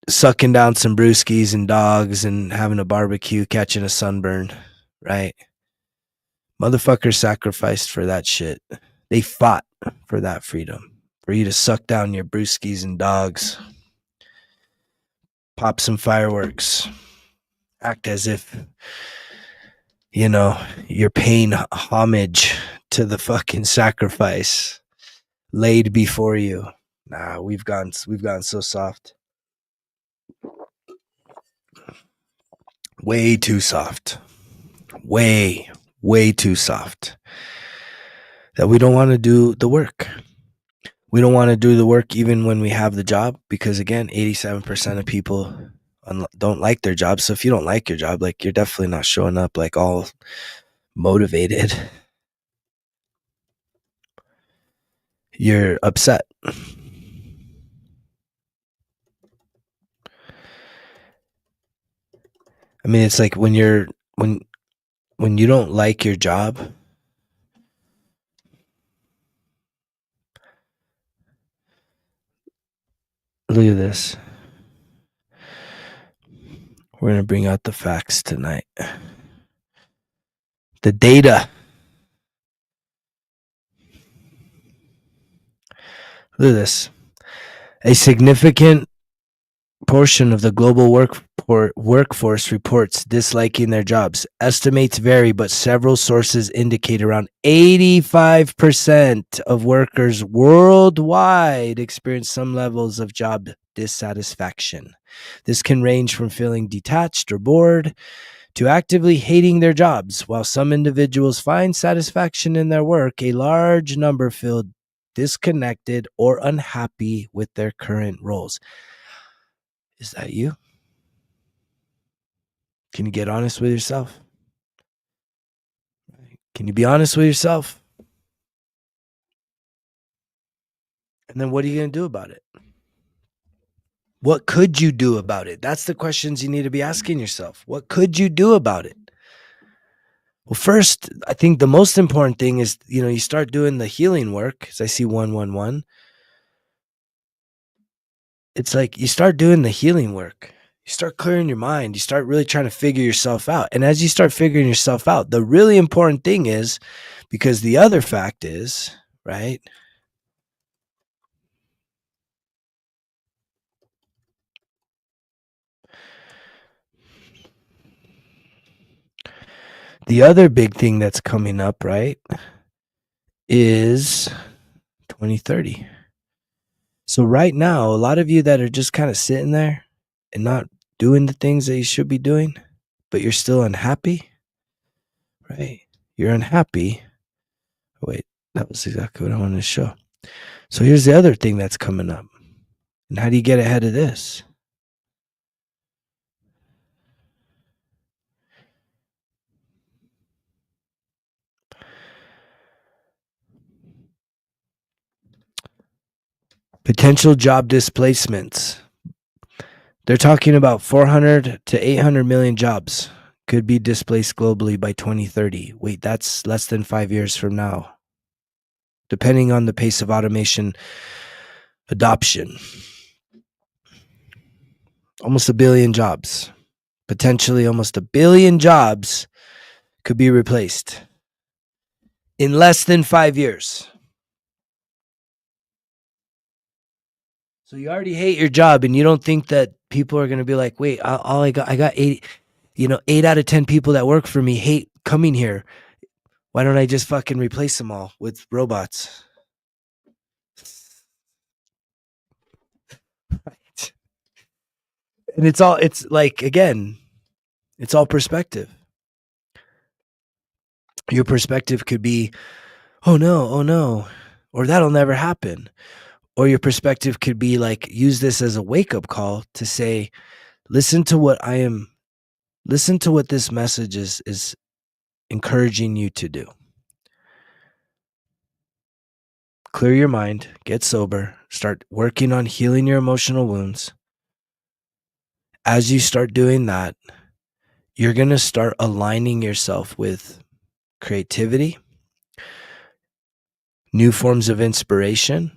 Speaker 1: sucking down some brewskis and dogs and having a barbecue, catching a sunburn, right? Motherfuckers sacrificed for that shit. They fought for that freedom, for you to suck down your brewskis and dogs, pop some fireworks, act as if, you know, you're paying homage to the fucking sacrifice laid before you. Nah, we've gone so soft. Way too soft. Way too soft. That we don't want to do the work. We don't want to do the work even when we have the job, because again, 87% of people don't like their job. So if you don't like your job, like, you're definitely not showing up like all motivated. You're upset. I mean, it's like when you don't like your job, look at this. We're going to bring out the facts tonight. The data. Look at this. A significant portion of the global workforce reports disliking their jobs. Estimates vary, but several sources indicate around 85% of workers worldwide experience some levels of job dissatisfaction. This can range from feeling detached or bored to actively hating their jobs. While some individuals find satisfaction in their work, a large number feel disconnected or unhappy with their current roles. Is that you? Can you get honest with yourself? Can you be honest with yourself? And then what are you going to do about it? What could you do about it? That's the questions you need to be asking yourself. What could you do about it? Well, first, I think the most important thing is, you start doing the healing work, because I see 111. It's like you start doing the healing work. You start clearing your mind. You start really trying to figure yourself out. And as you start figuring yourself out, the really important thing is, because the other fact is, right? The other big thing that's coming up, right, is 2030. So right now, a lot of you that are just kind of sitting there and not doing the things that you should be doing, but you're still unhappy, right? You're unhappy. Oh, wait, that was exactly what I wanted to show. So here's the other thing that's coming up. And how do you get ahead of this? Potential job displacements. They're talking about 400 to 800 million jobs could be displaced globally by 2030. Wait, that's less than 5 years from now, depending on the pace of automation adoption. Almost a billion jobs, potentially almost a billion jobs could be replaced in less than 5 years. So you already hate your job, and you don't think that people are going to be like, wait, I got 8 out of 10 people that work for me hate coming here. Why don't I just fucking replace them all with robots? Right. And it's like, again, it's all perspective. Your perspective could be, oh no, or that'll never happen. Or your perspective could be like, use this as a wake-up call to say, listen to what this message is encouraging you to do. Clear your mind, get sober, start working on healing your emotional wounds. As you start doing that, you're going to start aligning yourself with creativity, new forms of inspiration,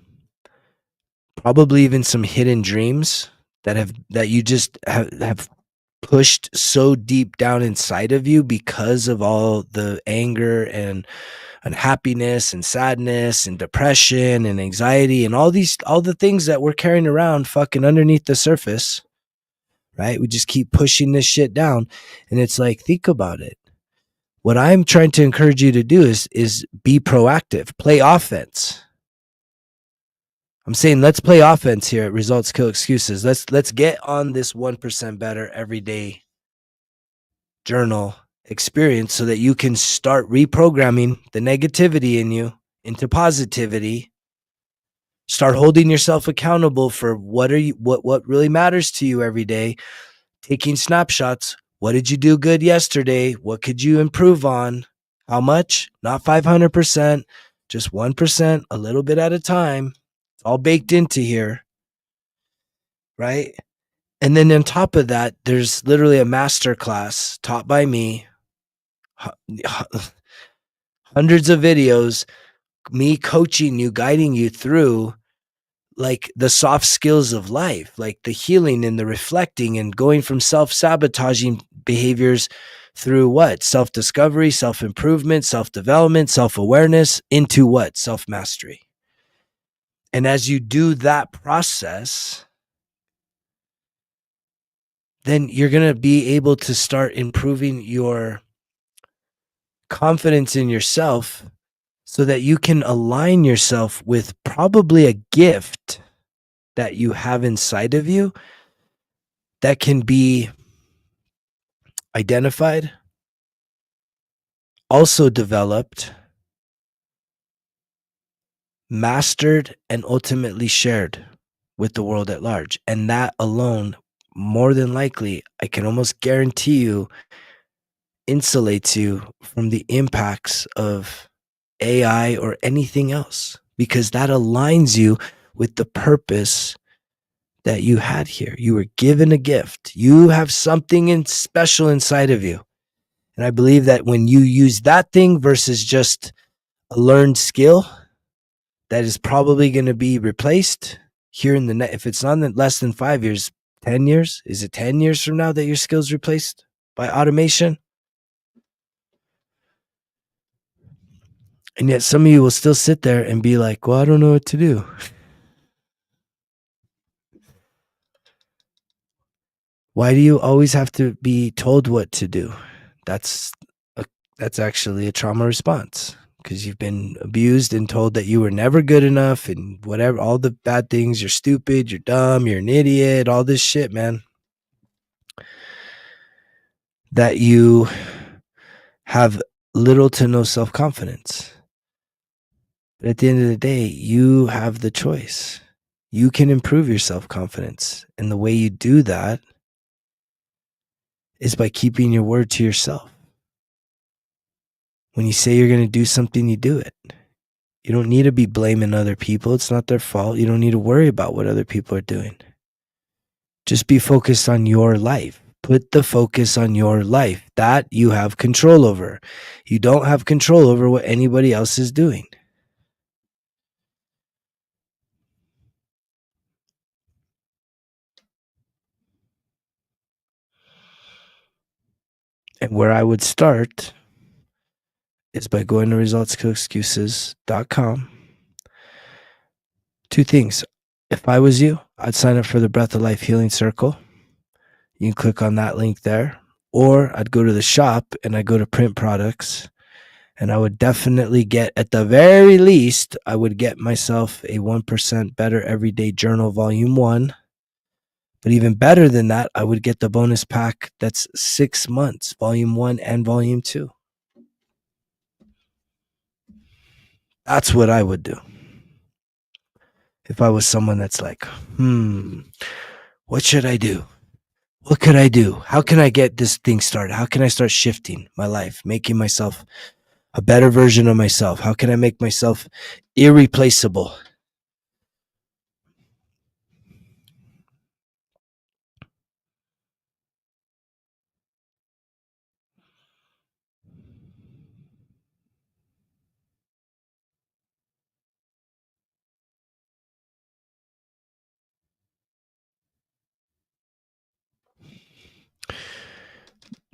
Speaker 1: probably even some hidden dreams that you just have pushed so deep down inside of you because of all the anger and unhappiness and sadness and depression and anxiety and all the things that we're carrying around fucking underneath the surface, right? We just keep pushing this shit down. And it's like, think about it. What I'm trying to encourage you to do is be proactive, play offense. I'm saying let's play offense here at Results Kill Excuses. Let's get on this 1% better everyday journal experience so that you can start reprogramming the negativity in you into positivity. Start holding yourself accountable for what really matters to you every day. Taking snapshots. What did you do good yesterday? What could you improve on? How much? Not 500%, just 1%, a little bit at a time. It's all baked into here, right? And then on top of that, there's literally a master class taught by me, hundreds of videos, me coaching you, guiding you through like the soft skills of life, like the healing and the reflecting and going from self-sabotaging behaviors through what? Self-discovery, self-improvement, self-development, self-awareness into what? Self-mastery. And as you do that process, then you're going to be able to start improving your confidence in yourself so that you can align yourself with probably a gift that you have inside of you that can be identified, also developed, mastered, and ultimately shared with the world at large. And that alone, more than likely, I can almost guarantee you, insulates you from the impacts of AI or anything else, because that aligns you with the purpose that you had here. You were given a gift. You have something special inside of you. And I believe that when you use that thing versus just a learned skill that is probably going to be replaced here in the net, if it's not less than 5 years, 10 years, is it 10 years from now that your skill's replaced by automation? And yet some of you will still sit there and be like, well, I don't know what to do. Why do you always have to be told what to do? That's actually a trauma response, because you've been abused and told that you were never good enough and whatever, all the bad things. You're stupid, you're dumb, you're an idiot, all this shit, man. That you have little to no self-confidence. But at the end of the day, you have the choice. You can improve your self-confidence. And the way you do that is by keeping your word to yourself. When you say you're going to do something, you do it. You don't need to be blaming other people. It's not their fault. You don't need to worry about what other people are doing. Just be focused on your life. Put the focus on your life that you have control over. You don't have control over what anybody else is doing. And where I would start is by going to resultskillexcuses.com. Two things. If I was you, I'd sign up for the Breath of Life Healing Circle. You can click on that link there. Or I'd go to the shop and I'd go to print products. And I would definitely get, at the very least, I would get myself a 1% Better Everyday Journal Volume 1. But even better than that, I would get the bonus pack that's 6 months, Volume 1 and Volume 2. That's what I would do. If I was someone that's like, what should I do? What could I do? How can I get this thing started? How can I start shifting my life, making myself a better version of myself? How can I make myself irreplaceable?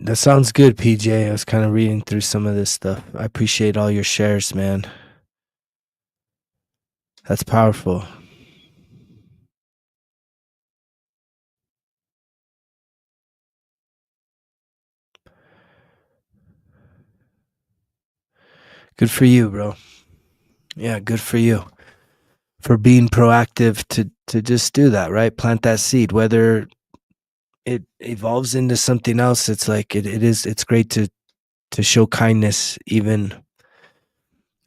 Speaker 1: That sounds good, PJ. I was kind of reading through some of this stuff. I appreciate all your shares, man. That's powerful. Good for you, bro. Yeah, good for you for being proactive to just do that, right? Plant that seed. Whether it evolves into something else, it's like it's great to show kindness even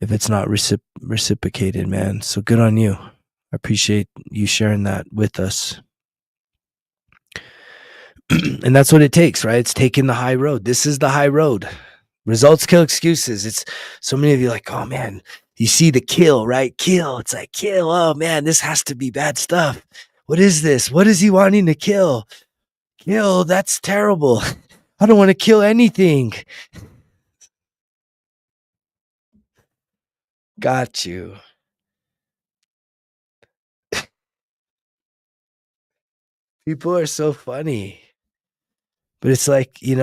Speaker 1: if it's not reciprocated, man. So good on you. I appreciate you sharing that with us. And that's what it takes, right? It's taking the high road. This is the high road. Results kill excuses. It's so many of you like, oh man, you see the kill, right? Kill. It's like kill. Oh man, this has to be bad stuff. What is this? What is he wanting to kill? Kill. That's terrible. I don't want to kill anything. Got you. People are so funny. But it's like, you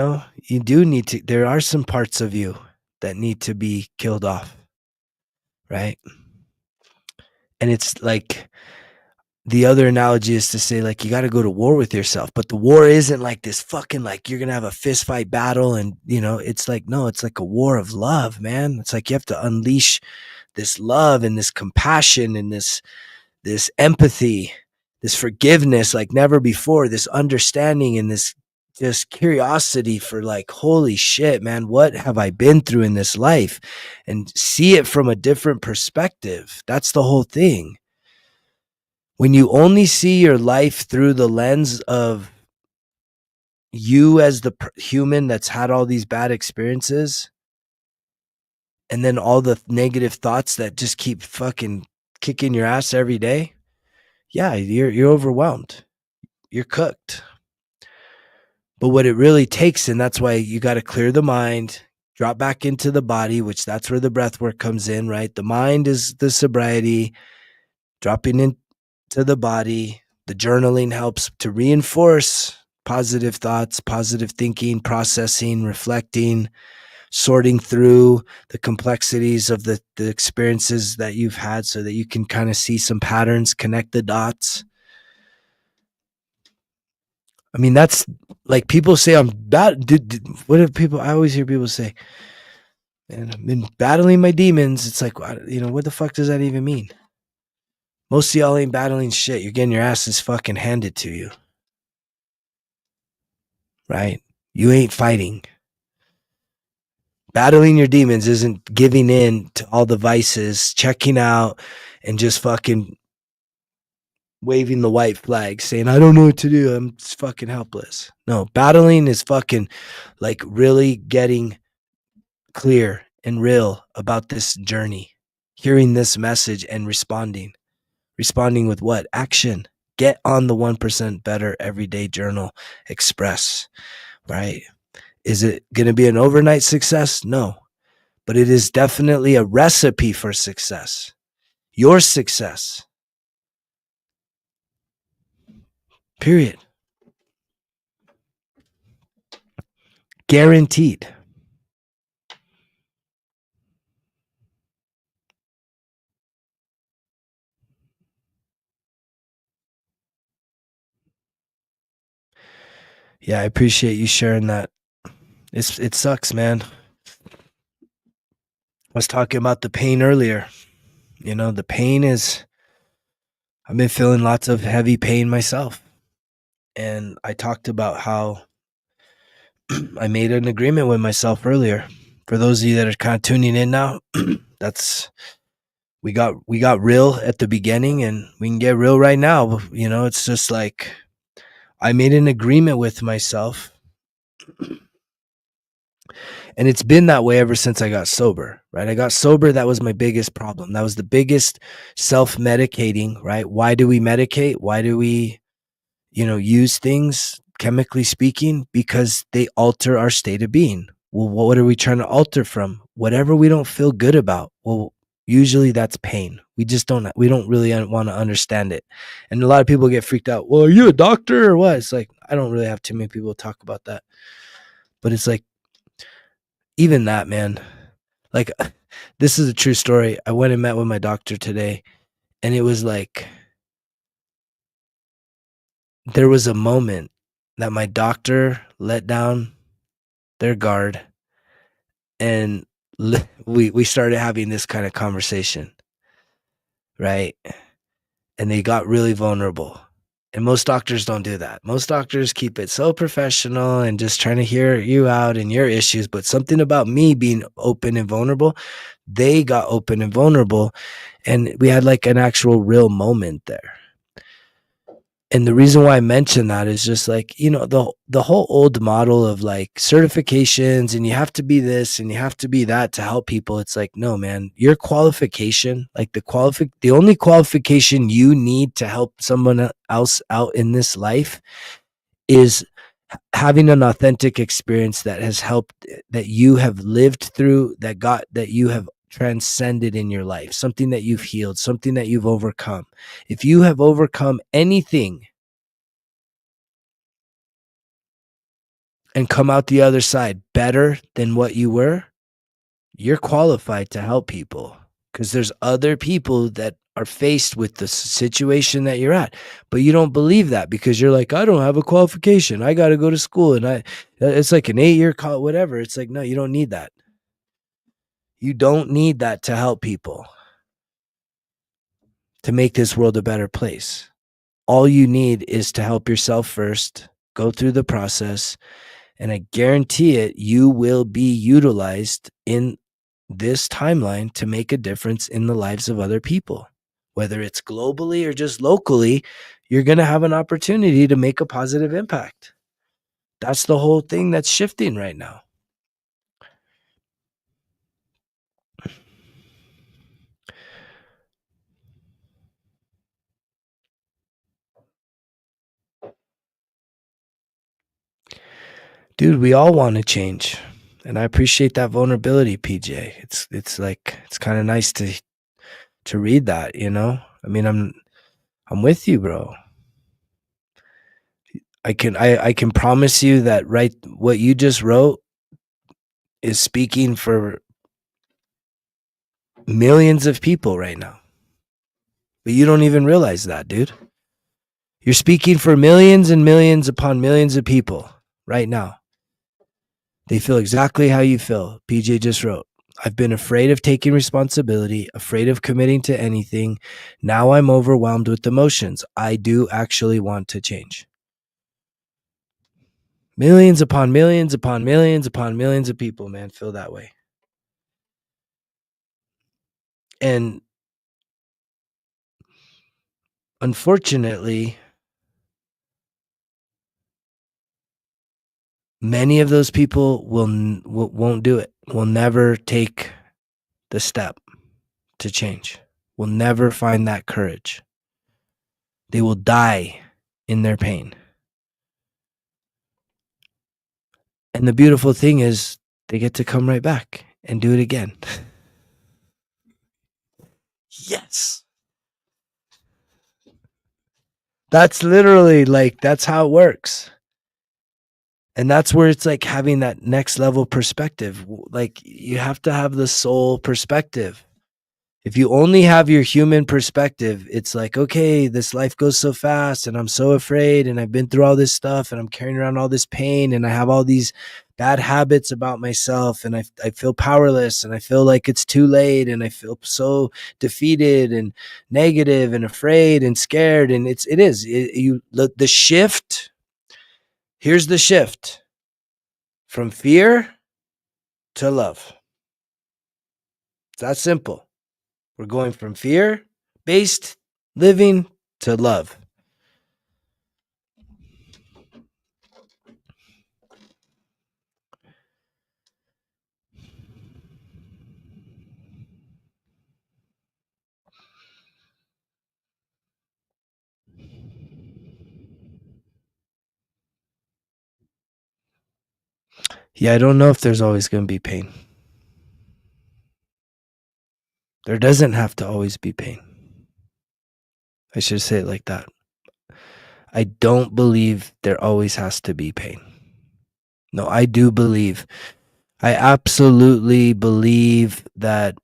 Speaker 1: do need to, there are some parts of you that need to be killed off, right? And it's like, the other analogy is to say, like, you got to go to war with yourself, but the war isn't like this fucking, like, you're going to have a fist fight battle. And, it's like, no, it's like a war of love, man. It's like you have to unleash this love and this compassion and this empathy, this forgiveness like never before, this understanding and this just curiosity for like, holy shit, man, what have I been through in this life? And see it from a different perspective. That's the whole thing. When you only see your life through the lens of you as the human that's had all these bad experiences, and then all the negative thoughts that just keep fucking kicking your ass every day, yeah, you're overwhelmed. You're cooked. But what it really takes, and that's why you got to clear the mind, drop back into the body, which that's where the breath work comes in, right? The mind is the sobriety, dropping into the body. The journaling helps to reinforce positive thoughts, positive thinking, processing, reflecting, sorting through the complexities of the experiences that you've had so that you can kind of see some patterns, connect the dots. I mean, that's like people say I'm bad. What do people, I always hear people say, and I've been battling my demons. It's like, what the fuck does that even mean? Most of y'all ain't battling shit. You're getting your asses fucking handed to you. Right? You ain't fighting. Battling your demons isn't giving in to all the vices, checking out, and just fucking waving the white flag saying, I don't know what to do. I'm just fucking helpless. No, battling is fucking like really getting clear and real about this journey, hearing this message and responding. Responding with what? Action. Get on the 1% better everyday journal. Express, right? Is it going to be an overnight success? No, but it is definitely a recipe for success. Your success. Period. Guaranteed. Yeah, I appreciate you sharing that. It sucks, man. I was talking about the pain earlier. The pain is, I've been feeling lots of heavy pain myself. And I talked about how I made an agreement with myself earlier. For those of you that are kind of tuning in now, that's we got real at the beginning and we can get real right now. It's just like I made an agreement with myself. And it's been that way ever since I got sober, right? I got sober. That was my biggest problem. That was the biggest self-medicating, right? Why do we medicate? Why do we, use things, chemically speaking? Because they alter our state of being. Well, what are we trying to alter from? Whatever we don't feel good about. Well, usually that's pain. We don't really want to understand it. And a lot of people get freaked out. Well, are you a doctor or what? It's like, I don't really have too many people talk about that. But it's like, even that, man, like, this is a true story. I went and met with my doctor today, and it was like, there was a moment that my doctor let down their guard and we started having this kind of conversation, right? And they got really vulnerable. And most doctors don't do that. Most doctors keep it so professional and just trying to hear you out and your issues. But something about me being open and vulnerable, they got open and vulnerable. And we had like an actual real moment there. And the reason why I mention that is just like, the whole old model of like certifications and you have to be this and you have to be that to help people. It's like, no, man, your qualification, like the only qualification you need to help someone else out in this life is having an authentic experience that has helped, that you have lived through, that you have transcended in your life, something that you've healed, something that you've overcome. If you have overcome anything and come out the other side better than what you were, you're qualified to help people, because there's other people that are faced with the situation that you're at, but you don't believe that because you're like, I don't have a qualification. I got to go to school and it's like an 8-year college, whatever. It's like, no, you don't need that. You don't need that to help people, to make this world a better place. All you need is to help yourself first, go through the process, and I guarantee it, you will be utilized in this timeline to make a difference in the lives of other people. Whether it's globally or just locally, you're going to have an opportunity to make a positive impact. That's the whole thing that's shifting right now. Dude, we all want to change. And I appreciate that vulnerability, PJ. It's like, it's kind of nice to read that, I mean, I'm with you, bro. I can promise you that what you just wrote is speaking for millions of people right now. But you don't even realize that, dude. You're speaking for millions and millions upon millions of people right now. They feel exactly how you feel. PJ just wrote, I've been afraid of taking responsibility, afraid of committing to anything. Now I'm overwhelmed with emotions. I do actually want to change. Millions upon millions upon millions upon millions of people, man, feel that way. And unfortunately, many of those people won't do it, will never take the step to change, will never find that courage. They will die in their pain. And the beautiful thing is they get to come right back and do it again. Yes. That's literally like, that's how it works. And that's where it's like having that next level perspective. Like, you have to have the soul perspective. If you only have your human perspective, it's like, okay, this life goes so fast and I'm so afraid and I've been through all this stuff and I'm carrying around all this pain and I have all these bad habits about myself and I feel powerless and I feel like it's too late and I feel so defeated and negative and afraid and scared. And the shift, here's the shift from fear to love. It's that simple. We're going from fear-based living to love. Yeah, I don't know if there's always going to be pain. There doesn't have to always be pain. I should say it like that. I don't believe there always has to be pain. No, I do believe. I absolutely believe that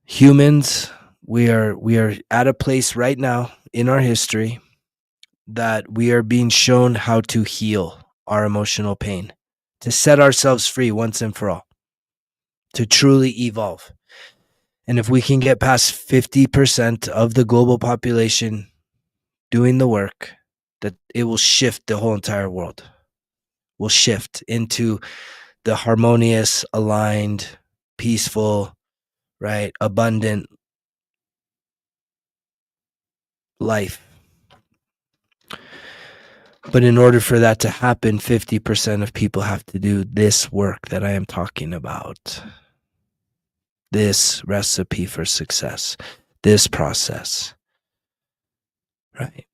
Speaker 1: humans, we are at a place right now in our history that we are being shown how to heal our emotional pain. to set ourselves free once and for all, to truly evolve. And if we can get past 50% of the global population doing the work, that it will shift the whole entire world. Will shift into the harmonious, aligned, peaceful, right, abundant life. But in order for that to happen, 50% of people have to do this work that I am talking about. This recipe for success, this process, right?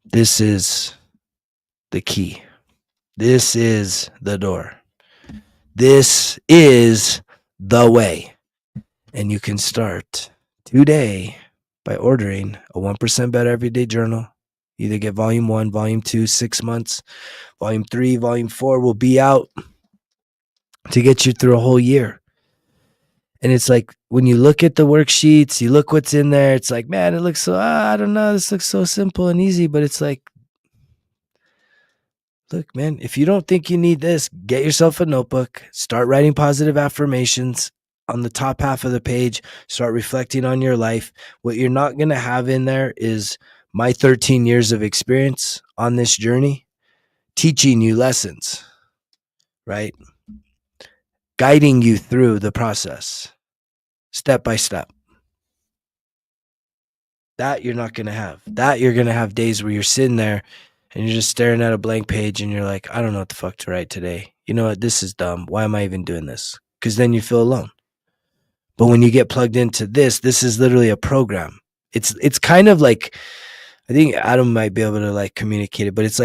Speaker 1: This is the key. This is the door. This is the way. And you can start today by ordering a 1% Better Everyday Journal. Either get volume 1, volume 2, 6 months. Volume 3, volume 4 will be out to get you through a whole year. And it's like, when you look at the worksheets, you look what's in there, it's like, man, it looks so, I don't know, this looks so simple and easy. But it's like, look, man, if you don't think you need this, get yourself a notebook, start writing positive affirmations on the top half of the page, start reflecting on your life. What you're not going to have in there is my 13 years of experience on this journey, teaching you lessons, right? Guiding you through the process, step by step. That you're not going to have. That you're going to have days where you're sitting there and you're just staring at a blank page and you're like, I don't know what the fuck to write today. You know what? This is dumb. Why am I even doing this? Because then you feel alone. But when you get plugged into this is literally a program. It's kind of like, I think Adam might be able to like communicate it, but it's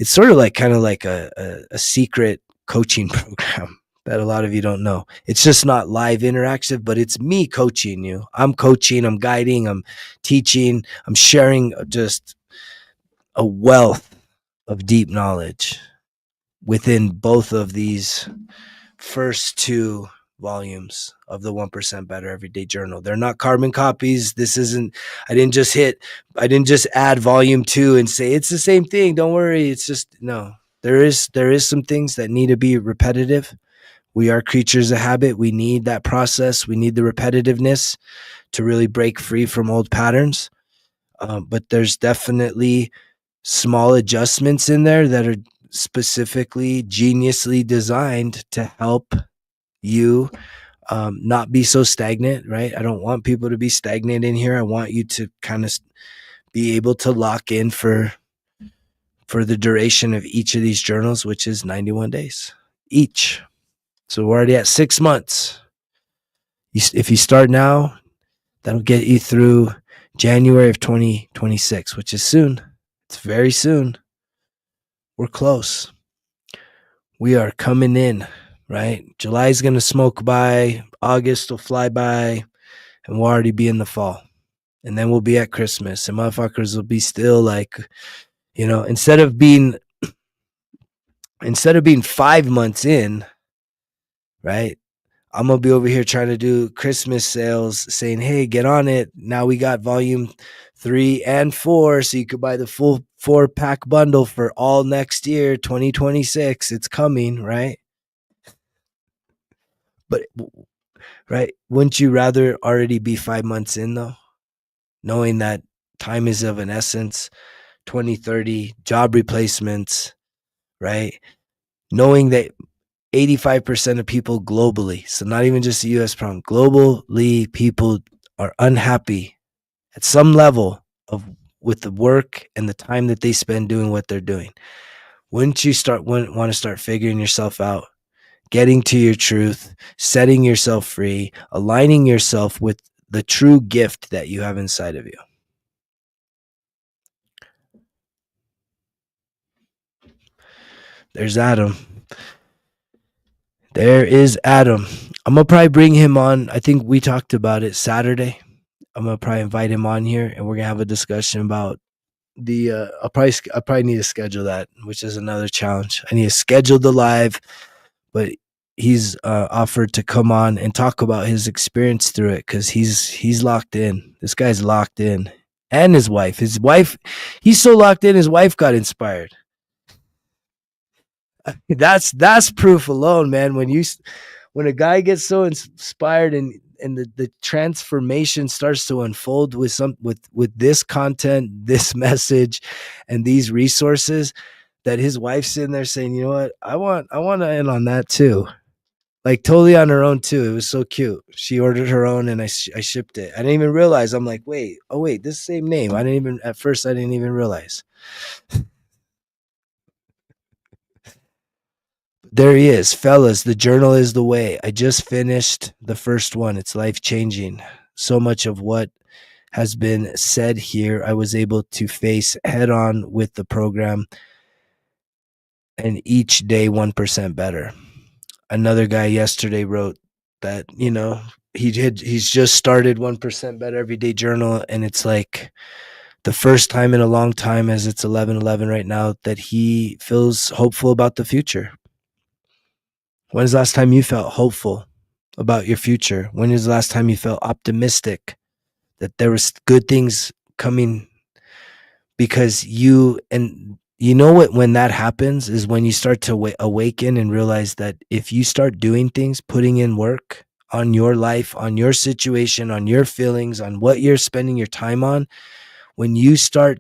Speaker 1: sort of like kind of like a secret coaching program that a lot of you don't know. It's just not live interactive, but it's me coaching you. I'm coaching, I'm guiding, I'm teaching, I'm sharing just a wealth of deep knowledge within both of these first two volumes of the 1% Better Everyday Journal. They're not carbon copies. This isn't, I didn't just add volume 2 and say it's the same thing. Don't worry. It's just, no, there is some things that need to be repetitive. We are creatures of habit. We need that process. We need the repetitiveness to really break free from old patterns. But there's definitely small adjustments in there that are specifically geniusly designed to help you not be so stagnant, right? I don't want people to be stagnant in here. I want you to kind of be able to lock in for the duration of each of these journals, which is 91 days each. So we're already at 6 months. If you start now, that'll get you through January of 2026, which is soon. It's very soon. We're close. We are coming in, right? July's going to smoke by. August will fly by. And we'll already be in the fall. And then we'll be at Christmas. And motherfuckers will be still like, you know, instead of being 5 months in, right? I'm going to be over here trying to do Christmas sales saying, hey, get on it. Now we got volume 3 and 4. So you could buy the full 4-pack bundle for all next year, 2026. It's coming, right? But, right, wouldn't you rather already be 5 months in, though? Knowing that time is of an essence, 2030, job replacements, right? Knowing that 85% of people globally, so not even just the US problem, globally people are unhappy at some level with the work and the time that they spend doing what they're doing. Wouldn't you want to start figuring yourself out, getting to your truth, setting yourself free, aligning yourself with the true gift that you have inside of you? There's Adam. There is Adam. I'm going to probably bring him on. I think we talked about it Saturday. I'm going to probably invite him on here and we're going to have a discussion about I'll probably need to schedule that, which is another challenge. I need to schedule the live, but he's offered to come on and talk about his experience through it because he's locked in. This guy's locked in. And his wife, he's so locked in, his wife got inspired. That's proof alone, man. When a guy gets so inspired and the transformation starts to unfold with with this content, this message, and these resources, that his wife's sitting there saying, you know what, I want to in on that too. Like totally on her own too. It was so cute. She ordered her own and I shipped it. I didn't even realize. I'm like, wait, oh wait, this same name. I didn't even at first. I didn't even realize. There he is, fellas. The journal is the way. I just finished the first one. It's life changing. So much of what has been said here, I was able to face head on with the program, and each day 1% better. Another guy yesterday wrote that, he's just started 1% better everyday journal, and it's like the first time in a long time, as it's 11:11 right now, that he feels hopeful about the future. When's the last time you felt hopeful about your future? When is the last time you felt optimistic that there was good things coming? Because you know what, when that happens is when you start to awaken and realize that if you start doing things, putting in work on your life, on your situation, on your feelings, on what you're spending your time on, when you start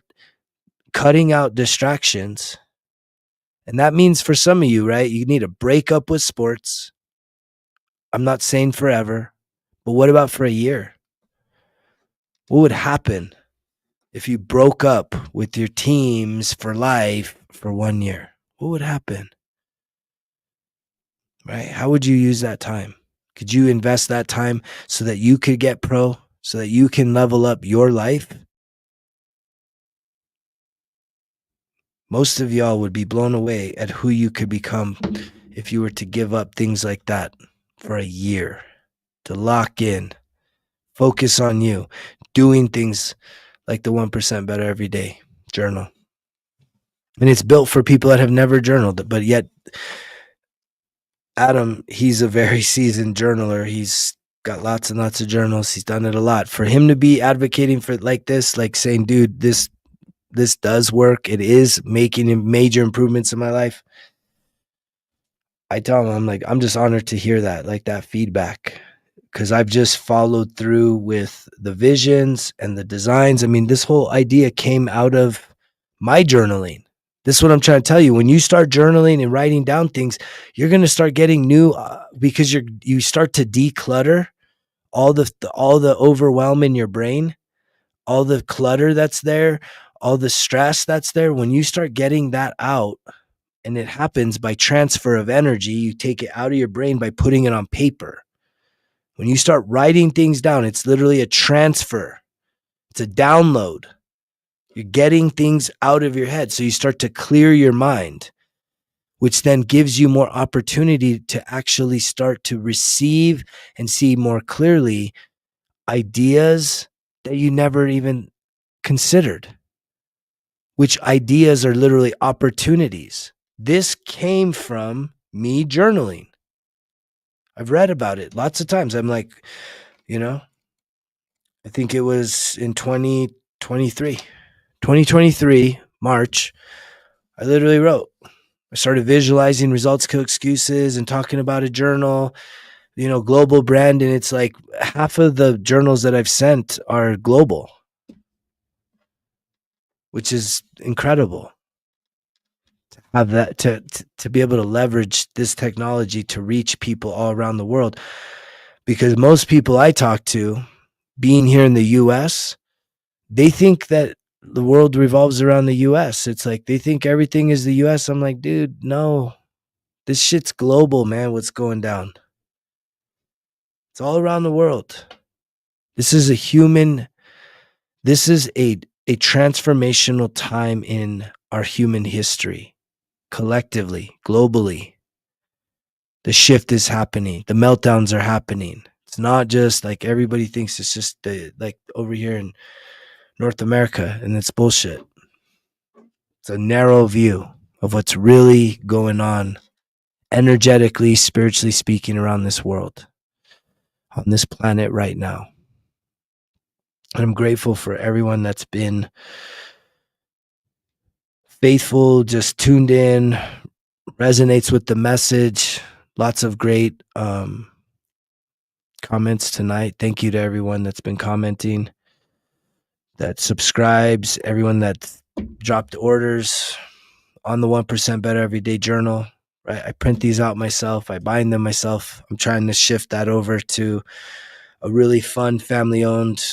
Speaker 1: cutting out distractions, and that means for some of you, right, you need to break up with sports. I'm not saying forever, but what about for a year? What would happen if you broke up with your teams for life for 1 year? What would happen? Right? How would you use that time? Could you invest that time so that you could get pro, so that you can level up your life? Most of y'all would be blown away at who you could become if you were to give up things like that for a year, to lock in, focus on you, doing things like the 1% better every day journal. And it's built for people that have never journaled, but yet Adam, he's a very seasoned journaler. He's got lots and lots of journals. He's done it a lot. For him to be advocating for like this, like saying, dude, this does work. It is making major improvements in my life. I tell him, I'm like, I'm just honored to hear that, like that feedback, because I've just followed through with the visions and the designs. I mean, this whole idea came out of my journaling. This is what I'm trying to tell you. When you start journaling and writing down things, you're going to start getting new because you start to declutter all the overwhelm in your brain, all the clutter that's there, all the stress that's there. When you start getting that out, and it happens by transfer of energy, you take it out of your brain by putting it on paper. When you start writing things down, it's literally a transfer. It's a download. You're getting things out of your head. So you start to clear your mind, which then gives you more opportunity to actually start to receive and see more clearly ideas that you never even considered, which ideas are literally opportunities. This came from me journaling. I've read about it lots of times. I'm like, I think it was in 2023, March. I literally wrote. I started visualizing results kill excuses and talking about a journal, global brand. And it's like half of the journals that I've sent are global, which is incredible. Have that to be able to leverage this technology to reach people all around the world, because most people I talk to, being here in the US, they think that the world revolves around the US. It's like they think everything is the US. I'm like, dude, no. This shit's global, man. What's going down? It's all around the world. This is a transformational time in our human history, collectively, globally. The shift is happening. The meltdowns are happening. It's not just like everybody thinks it's just like over here in North America, and it's bullshit. It's a narrow view of what's really going on energetically, spiritually speaking, around this world, on this planet right now. And I'm grateful for everyone that's been faithful, just tuned in, resonates with the message. Lots of great comments tonight. Thank you to everyone that's been commenting, that subscribes, everyone that dropped orders on the 1% Better Everyday Journal. Right, I print these out myself. I bind them myself. I'm trying to shift that over to a really fun family-owned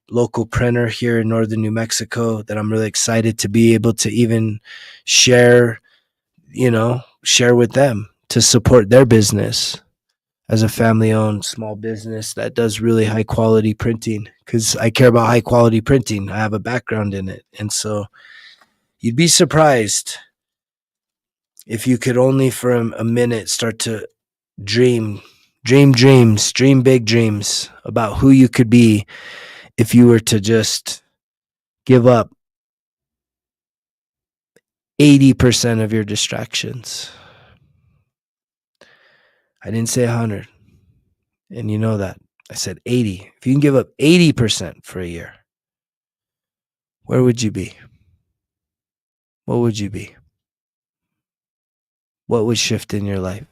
Speaker 1: local printer here in northern New Mexico that I'm really excited to be able to even share with them to support their business as a family-owned small business that does really high-quality printing, because I care about high-quality printing. I have a background in it. And so you'd be surprised if you could only for a minute start to dream dreams, dream big dreams about who you could be if you were to just give up 80% of your distractions. I didn't say 100. And you know that. I said 80. If you can give up 80% for a year, where would you be? What would you be? What would shift in your life?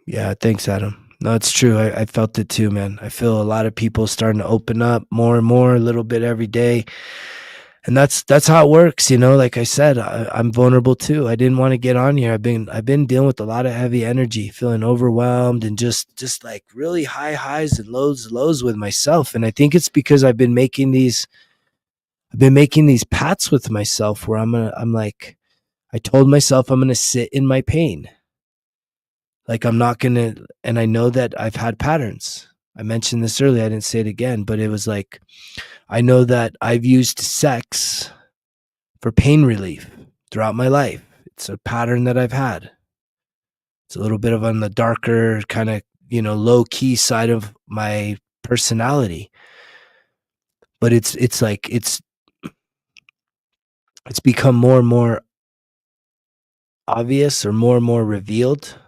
Speaker 1: Yeah, thanks, Adam. No, it's true. I felt it too, man. I feel a lot of people starting to open up more and more, a little bit every day. And that's how it works, Like I said, I'm vulnerable too. I didn't want to get on here. I've been dealing with a lot of heavy energy, feeling overwhelmed, and just like really high highs and lows with myself. And I think it's because I've been making these pats with myself where I told myself I'm gonna sit in my pain. Like I'm not gonna, and I know that I've had patterns. I mentioned this earlier. I didn't say it again, but it was like I know that I've used sex for pain relief throughout my life. It's a pattern that I've had. It's a little bit of on the darker kind of, low key side of my personality. But it's become more and more obvious, or more and more revealed,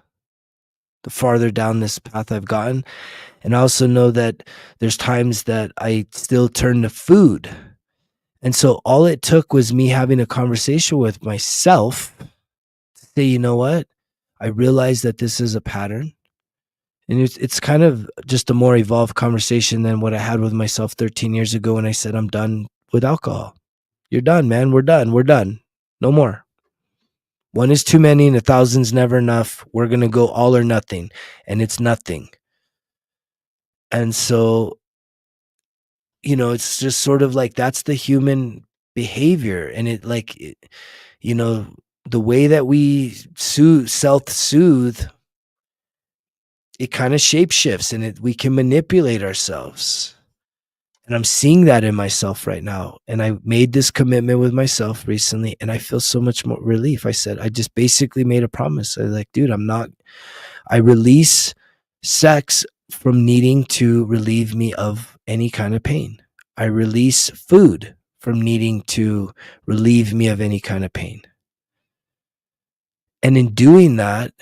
Speaker 1: the farther down this path I've gotten. And I also know that there's times that I still turn to food. And so all it took was me having a conversation with myself to say, you know what? I realize that this is a pattern. And it's kind of just a more evolved conversation than what I had with myself 13 years ago when I said, I'm done with alcohol. You're done, man. We're done. We're done. No more. One is too many and 1,000's never enough. We're going to go all or nothing. And it's nothing. And so, it's just sort of like that's the human behavior. And the way that we self-soothe, it kind of shapeshifts, and we can manipulate ourselves. And I'm seeing that in myself right now. And I made this commitment with myself recently, and I feel so much more relief. I said, I just basically made a promise. I was like, dude, I release sex from needing to relieve me of any kind of pain. I release food from needing to relieve me of any kind of pain. And in doing that,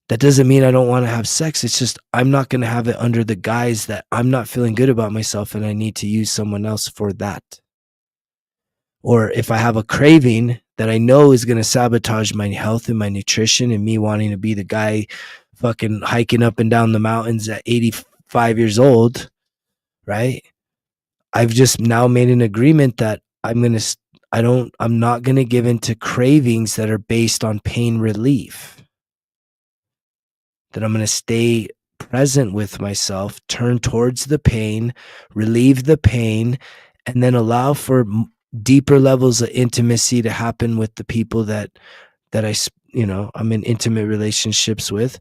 Speaker 1: that doesn't mean I don't want to have sex. It's just I'm not going to have it under the guise that I'm not feeling good about myself and I need to use someone else for that. Or if I have a craving that I know is going to sabotage my health and my nutrition and me wanting to be the guy fucking hiking up and down the mountains at 85 years old, right? I've just now made an agreement that I'm not going to give into cravings that are based on pain relief. That I'm going to stay present with myself, turn towards the pain, relieve the pain, and then allow for deeper levels of intimacy to happen with the people that I'm in intimate relationships with.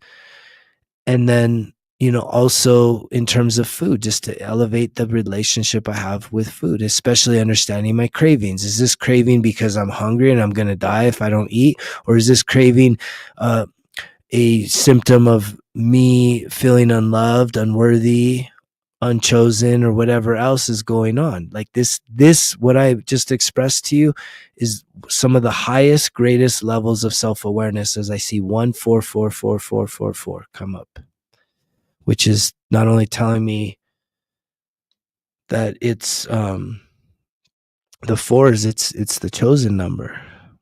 Speaker 1: And then, also in terms of food, just to elevate the relationship I have with food, especially understanding my cravings. Is this craving because I'm hungry and I'm going to die if I don't eat? Or is this craving a symptom of me feeling unloved, unworthy, unchosen, or whatever else is going on? Like this, what I just expressed to you is some of the highest, greatest levels of self-awareness as I see 144444 come up. which is not only telling me that it's the fours, it's the chosen number,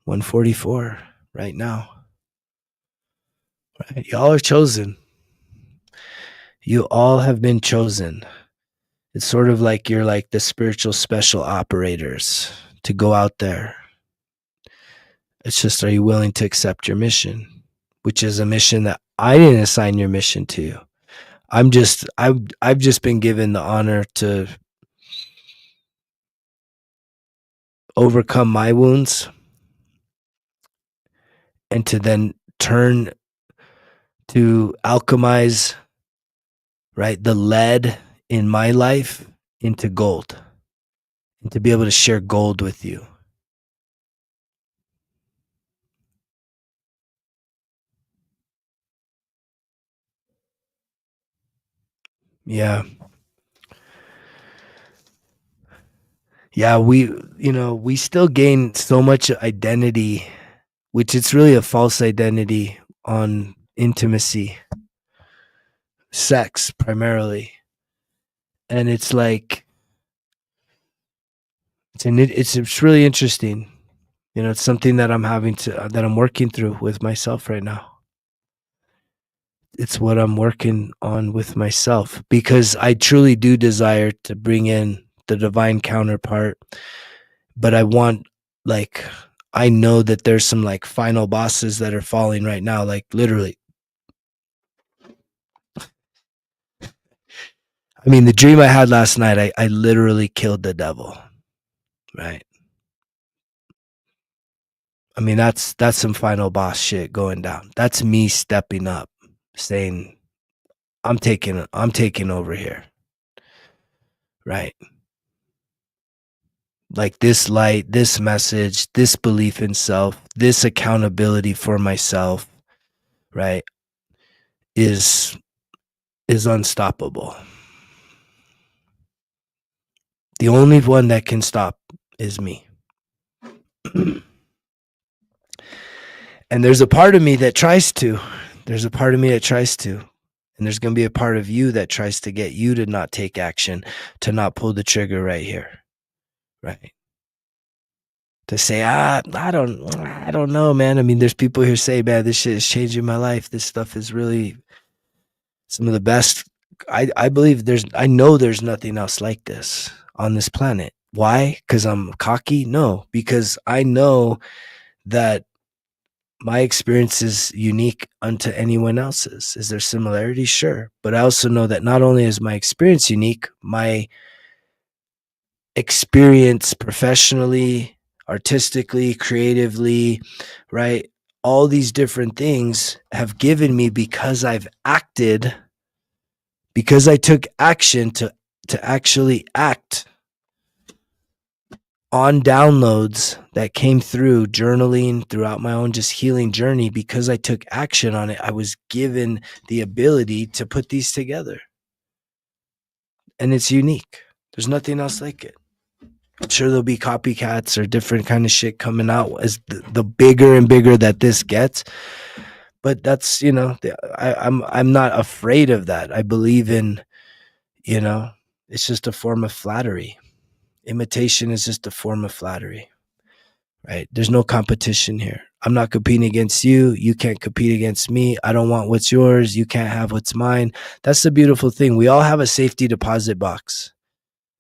Speaker 1: 144 right now. Right? Y'all are chosen. You all have been chosen. It's sort of like you're like the spiritual special operators to go out there. It's just, are you willing to accept your mission, which is a mission that I didn't assign your mission to you. I've just been given the honor to overcome my wounds and to then turn to alchemize, right, the lead in my life into gold, and to be able to share gold with you. Yeah. Yeah, we still gain so much identity, which it's really a false identity on intimacy, sex primarily. And it's like, it's really interesting. It's something that I'm working through with myself right now. It's what I'm working on with myself, because I truly do desire to bring in the divine counterpart, but I know that there's some like final bosses that are falling right now, like literally. I mean, the dream I had last night, I literally killed the devil, right? I mean, that's some final boss shit going down. That's me stepping up, saying, I'm taking over here, right? Like this light, this message, this belief in self, this accountability for myself, right, is unstoppable. The only one that can stop is me. And there's a part of me that tries to. There's a part of me that tries to. And there's going to be a part of you that tries to get you to not take action, to not pull the trigger right here, right? To say, I don't know, man. I mean, there's people here say, man, this shit is changing my life. This stuff is really some of the best. I believe I know there's nothing else like this on this planet. Why? Because I'm cocky? No, because I know that my experience is unique unto anyone else's. Is there similarities? Sure. But I also know that not only is my experience unique, my experience professionally, artistically, creatively, right? All these different things have given me, because I've acted, because I took action to actually act on downloads that came through journaling throughout my own just healing journey. Because I took action on it, I was given the ability to put these together. And it's unique. There's nothing else like it. I'm sure there'll be copycats or different kind of shit coming out as the bigger and bigger that this gets. But that's, I'm not afraid of that. I believe in, it's just a form of flattery. Imitation is just a form of flattery, right? There's no competition here. I'm not competing against you. You can't compete against me. I don't want what's yours. You can't have what's mine. That's the beautiful thing. We all have a safety deposit box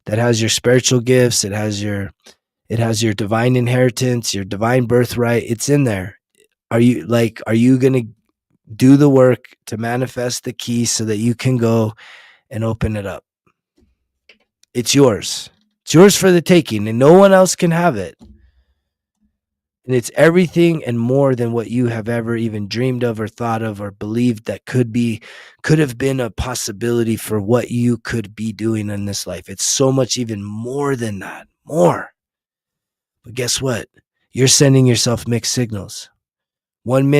Speaker 1: that has your spiritual gifts. It has your divine inheritance, your divine birthright. It's in there. Are you going to do the work to manifest the key so that you can go and open it up? It's yours. It's yours for the taking, and no one else can have it. And it's everything and more than what you have ever even dreamed of or thought of or believed that could have been a possibility for what you could be doing in this life. It's so much even more than that. More. But guess what? You're sending yourself mixed signals. One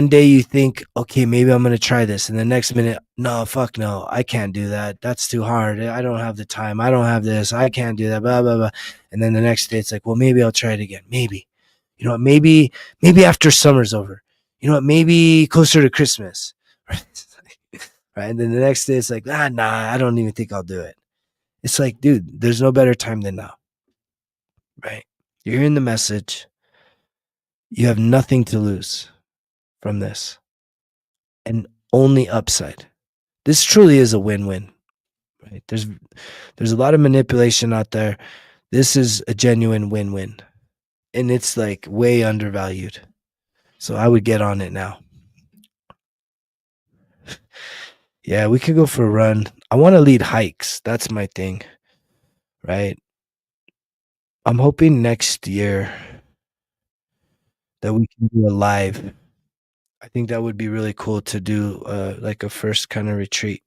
Speaker 1: day you think, okay, maybe I'm going to try this. And the next minute, no, fuck no, I can't do that. That's too hard. I don't have the time. I don't have this. I can't do that, blah, blah, blah. And then the next day it's like, well, maybe I'll try it again. Maybe, maybe after summer's over, maybe closer to Christmas. Right? right? And then the next day it's like, nah, I don't even think I'll do it. It's like, dude, there's no better time than now, right? You're hearing the message. You have nothing to lose from this and only upside. This truly is a win-win, right? There's a lot of manipulation out there. This is a genuine win-win, and it's like way undervalued. So I would get on it now. Yeah, we could go for a run. I want to lead hikes. That's my thing, right? I'm hoping next year that we can do a live. I think that would be really cool to do like a first kind of retreat.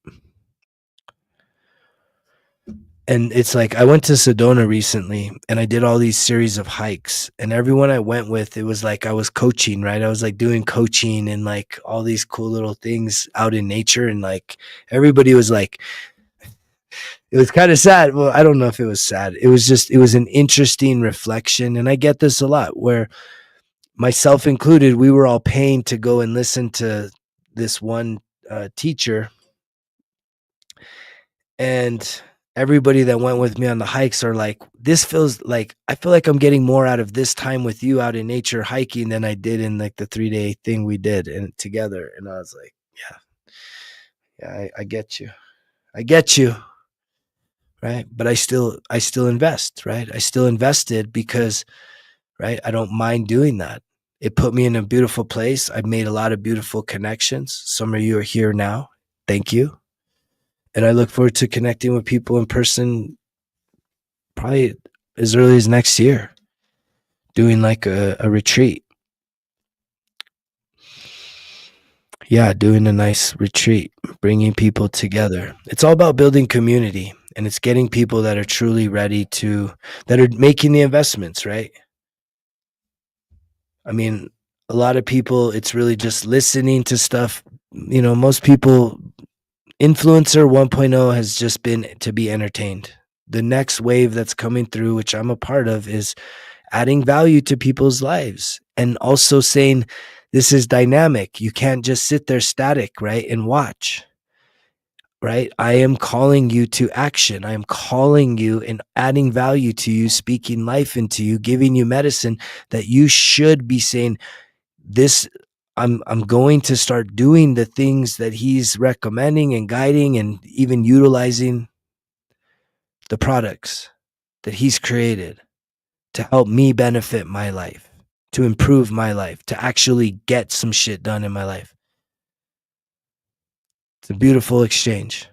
Speaker 1: And it's like I went to Sedona recently and I did all these series of hikes, and everyone I went with, it was like I was coaching, right? I was like doing coaching and like all these cool little things out in nature, and like everybody was like, it was kind of sad. Well, I don't know if it was sad. It was an interesting reflection. And I get this a lot where myself included, we were all paying to go and listen to this one teacher. And everybody that went with me on the hikes are like, this feels like, I feel like I'm getting more out of this time with you out in nature hiking than I did in like the 3-day thing we did and together. And I was like, I get you. I get you. Right. But I still invest, right? I still invested because, right, I don't mind doing that. It put me in a beautiful place. I've made a lot of beautiful connections. Some of you are here now. Thank you. And I look forward to connecting with people in person probably as early as next year, doing like a retreat. Yeah, doing a nice retreat, bringing people together. It's all about building community, and it's getting people that are truly ready to, that are making the investments, right? I mean, a lot of people, it's really just listening to stuff. You know, most people, influencer 1.0 has just been to be entertained. The next wave that's coming through, which I'm a part of, is adding value to people's lives and also saying this is dynamic. You can't just sit there static, right, and watch. Right? I am calling you to action. I am calling you and adding value to you, speaking life into you, giving you medicine that you should be saying, this, I'm going to start doing the things that he's recommending and guiding and even utilizing the products that he's created to help me benefit my life, to improve my life, to actually get some shit done in my life. It's a beautiful exchange.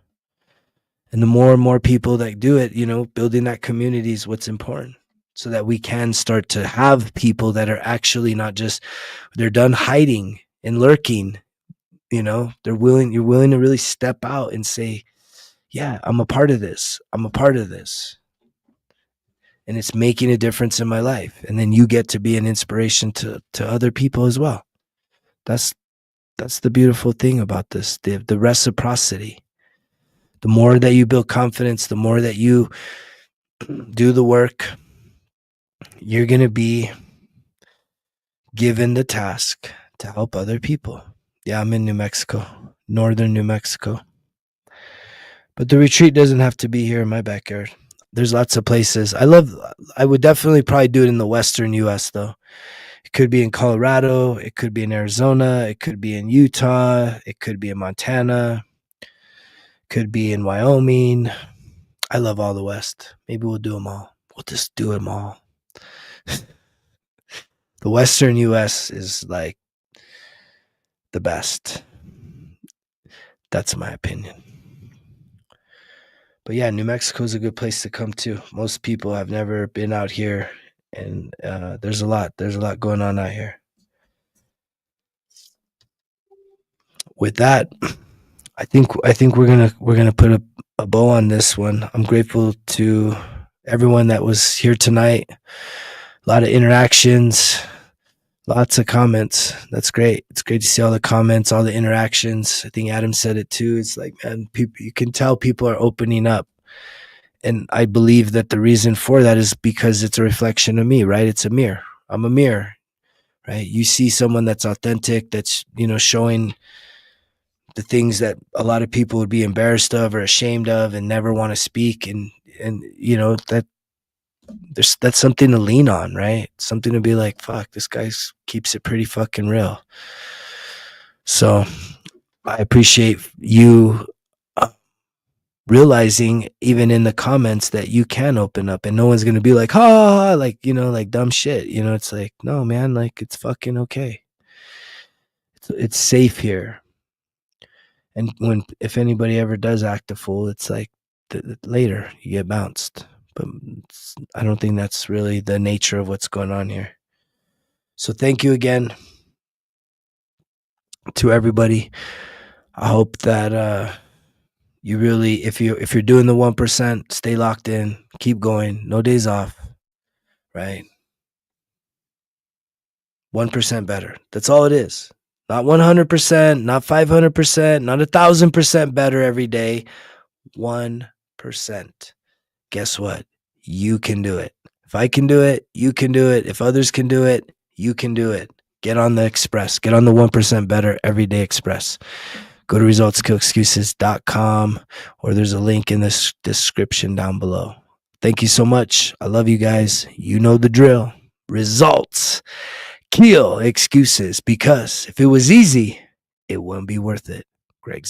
Speaker 1: And the more and more people that do it, you know, building that community is what's important, so that we can start to have people that are actually not just, they're done hiding and lurking, you know, you're willing to really step out and say, yeah, I'm a part of this. I'm a part of this. And it's making a difference in my life. And then you get to be an inspiration to other people as well. That's the beautiful thing about this, the reciprocity. The more that you build confidence, the more that you do the work, you're going to be given the task to help other people. Yeah, I'm in New Mexico, northern New Mexico. But the retreat doesn't have to be here in my backyard. There's lots of places. I would definitely probably do it in the western US though. It could be in Colorado, it could be in Arizona, it could be in Utah, it could be in Montana, it could be in Wyoming. I love all the West. Maybe we'll do them all. We'll just do them all. The western US is like the best. That's my opinion. But yeah, New Mexico is a good place to come to. Most people have never been out here, and there's a lot going on out here. With that, I think we're gonna put a bow on this one. I'm grateful to everyone that was here tonight. A lot of interactions, lots of comments. That's great. It's great to see all the comments, all the interactions. I think Adam said it too. It's like, man, people, you can tell people are opening up. And I believe that the reason for that is because it's a reflection of me, right? It's a mirror. I'm a mirror, right? You see someone that's authentic, that's, you know, showing the things that a lot of people would be embarrassed of or ashamed of and never want to speak. And that's something to lean on, right? Something to be like, fuck, this guy keeps it pretty fucking real. So I appreciate you realizing even in the comments that you can open up and no one's going to be like, ha, like, like dumb shit. It's like, no, man, like it's fucking okay. It's safe here. And if anybody ever does act a fool, it's like later you get bounced. But I don't think that's really the nature of what's going on here. So thank you again to everybody. I hope that you really, if you're doing the 1%, stay locked in, keep going, no days off, right? 1% better. That's all it is. Not 100%, not 500%, not 1,000% better every day. 1%. Guess what? You can do it. If I can do it, you can do it. If others can do it, you can do it. Get on the express. Get on the 1% better everyday express. Go to resultskillexcuses.com, or there's a link in this description down below. Thank you so much. I love you guys. You know the drill. Results kill excuses, because if it was easy, it wouldn't be worth it. Greg.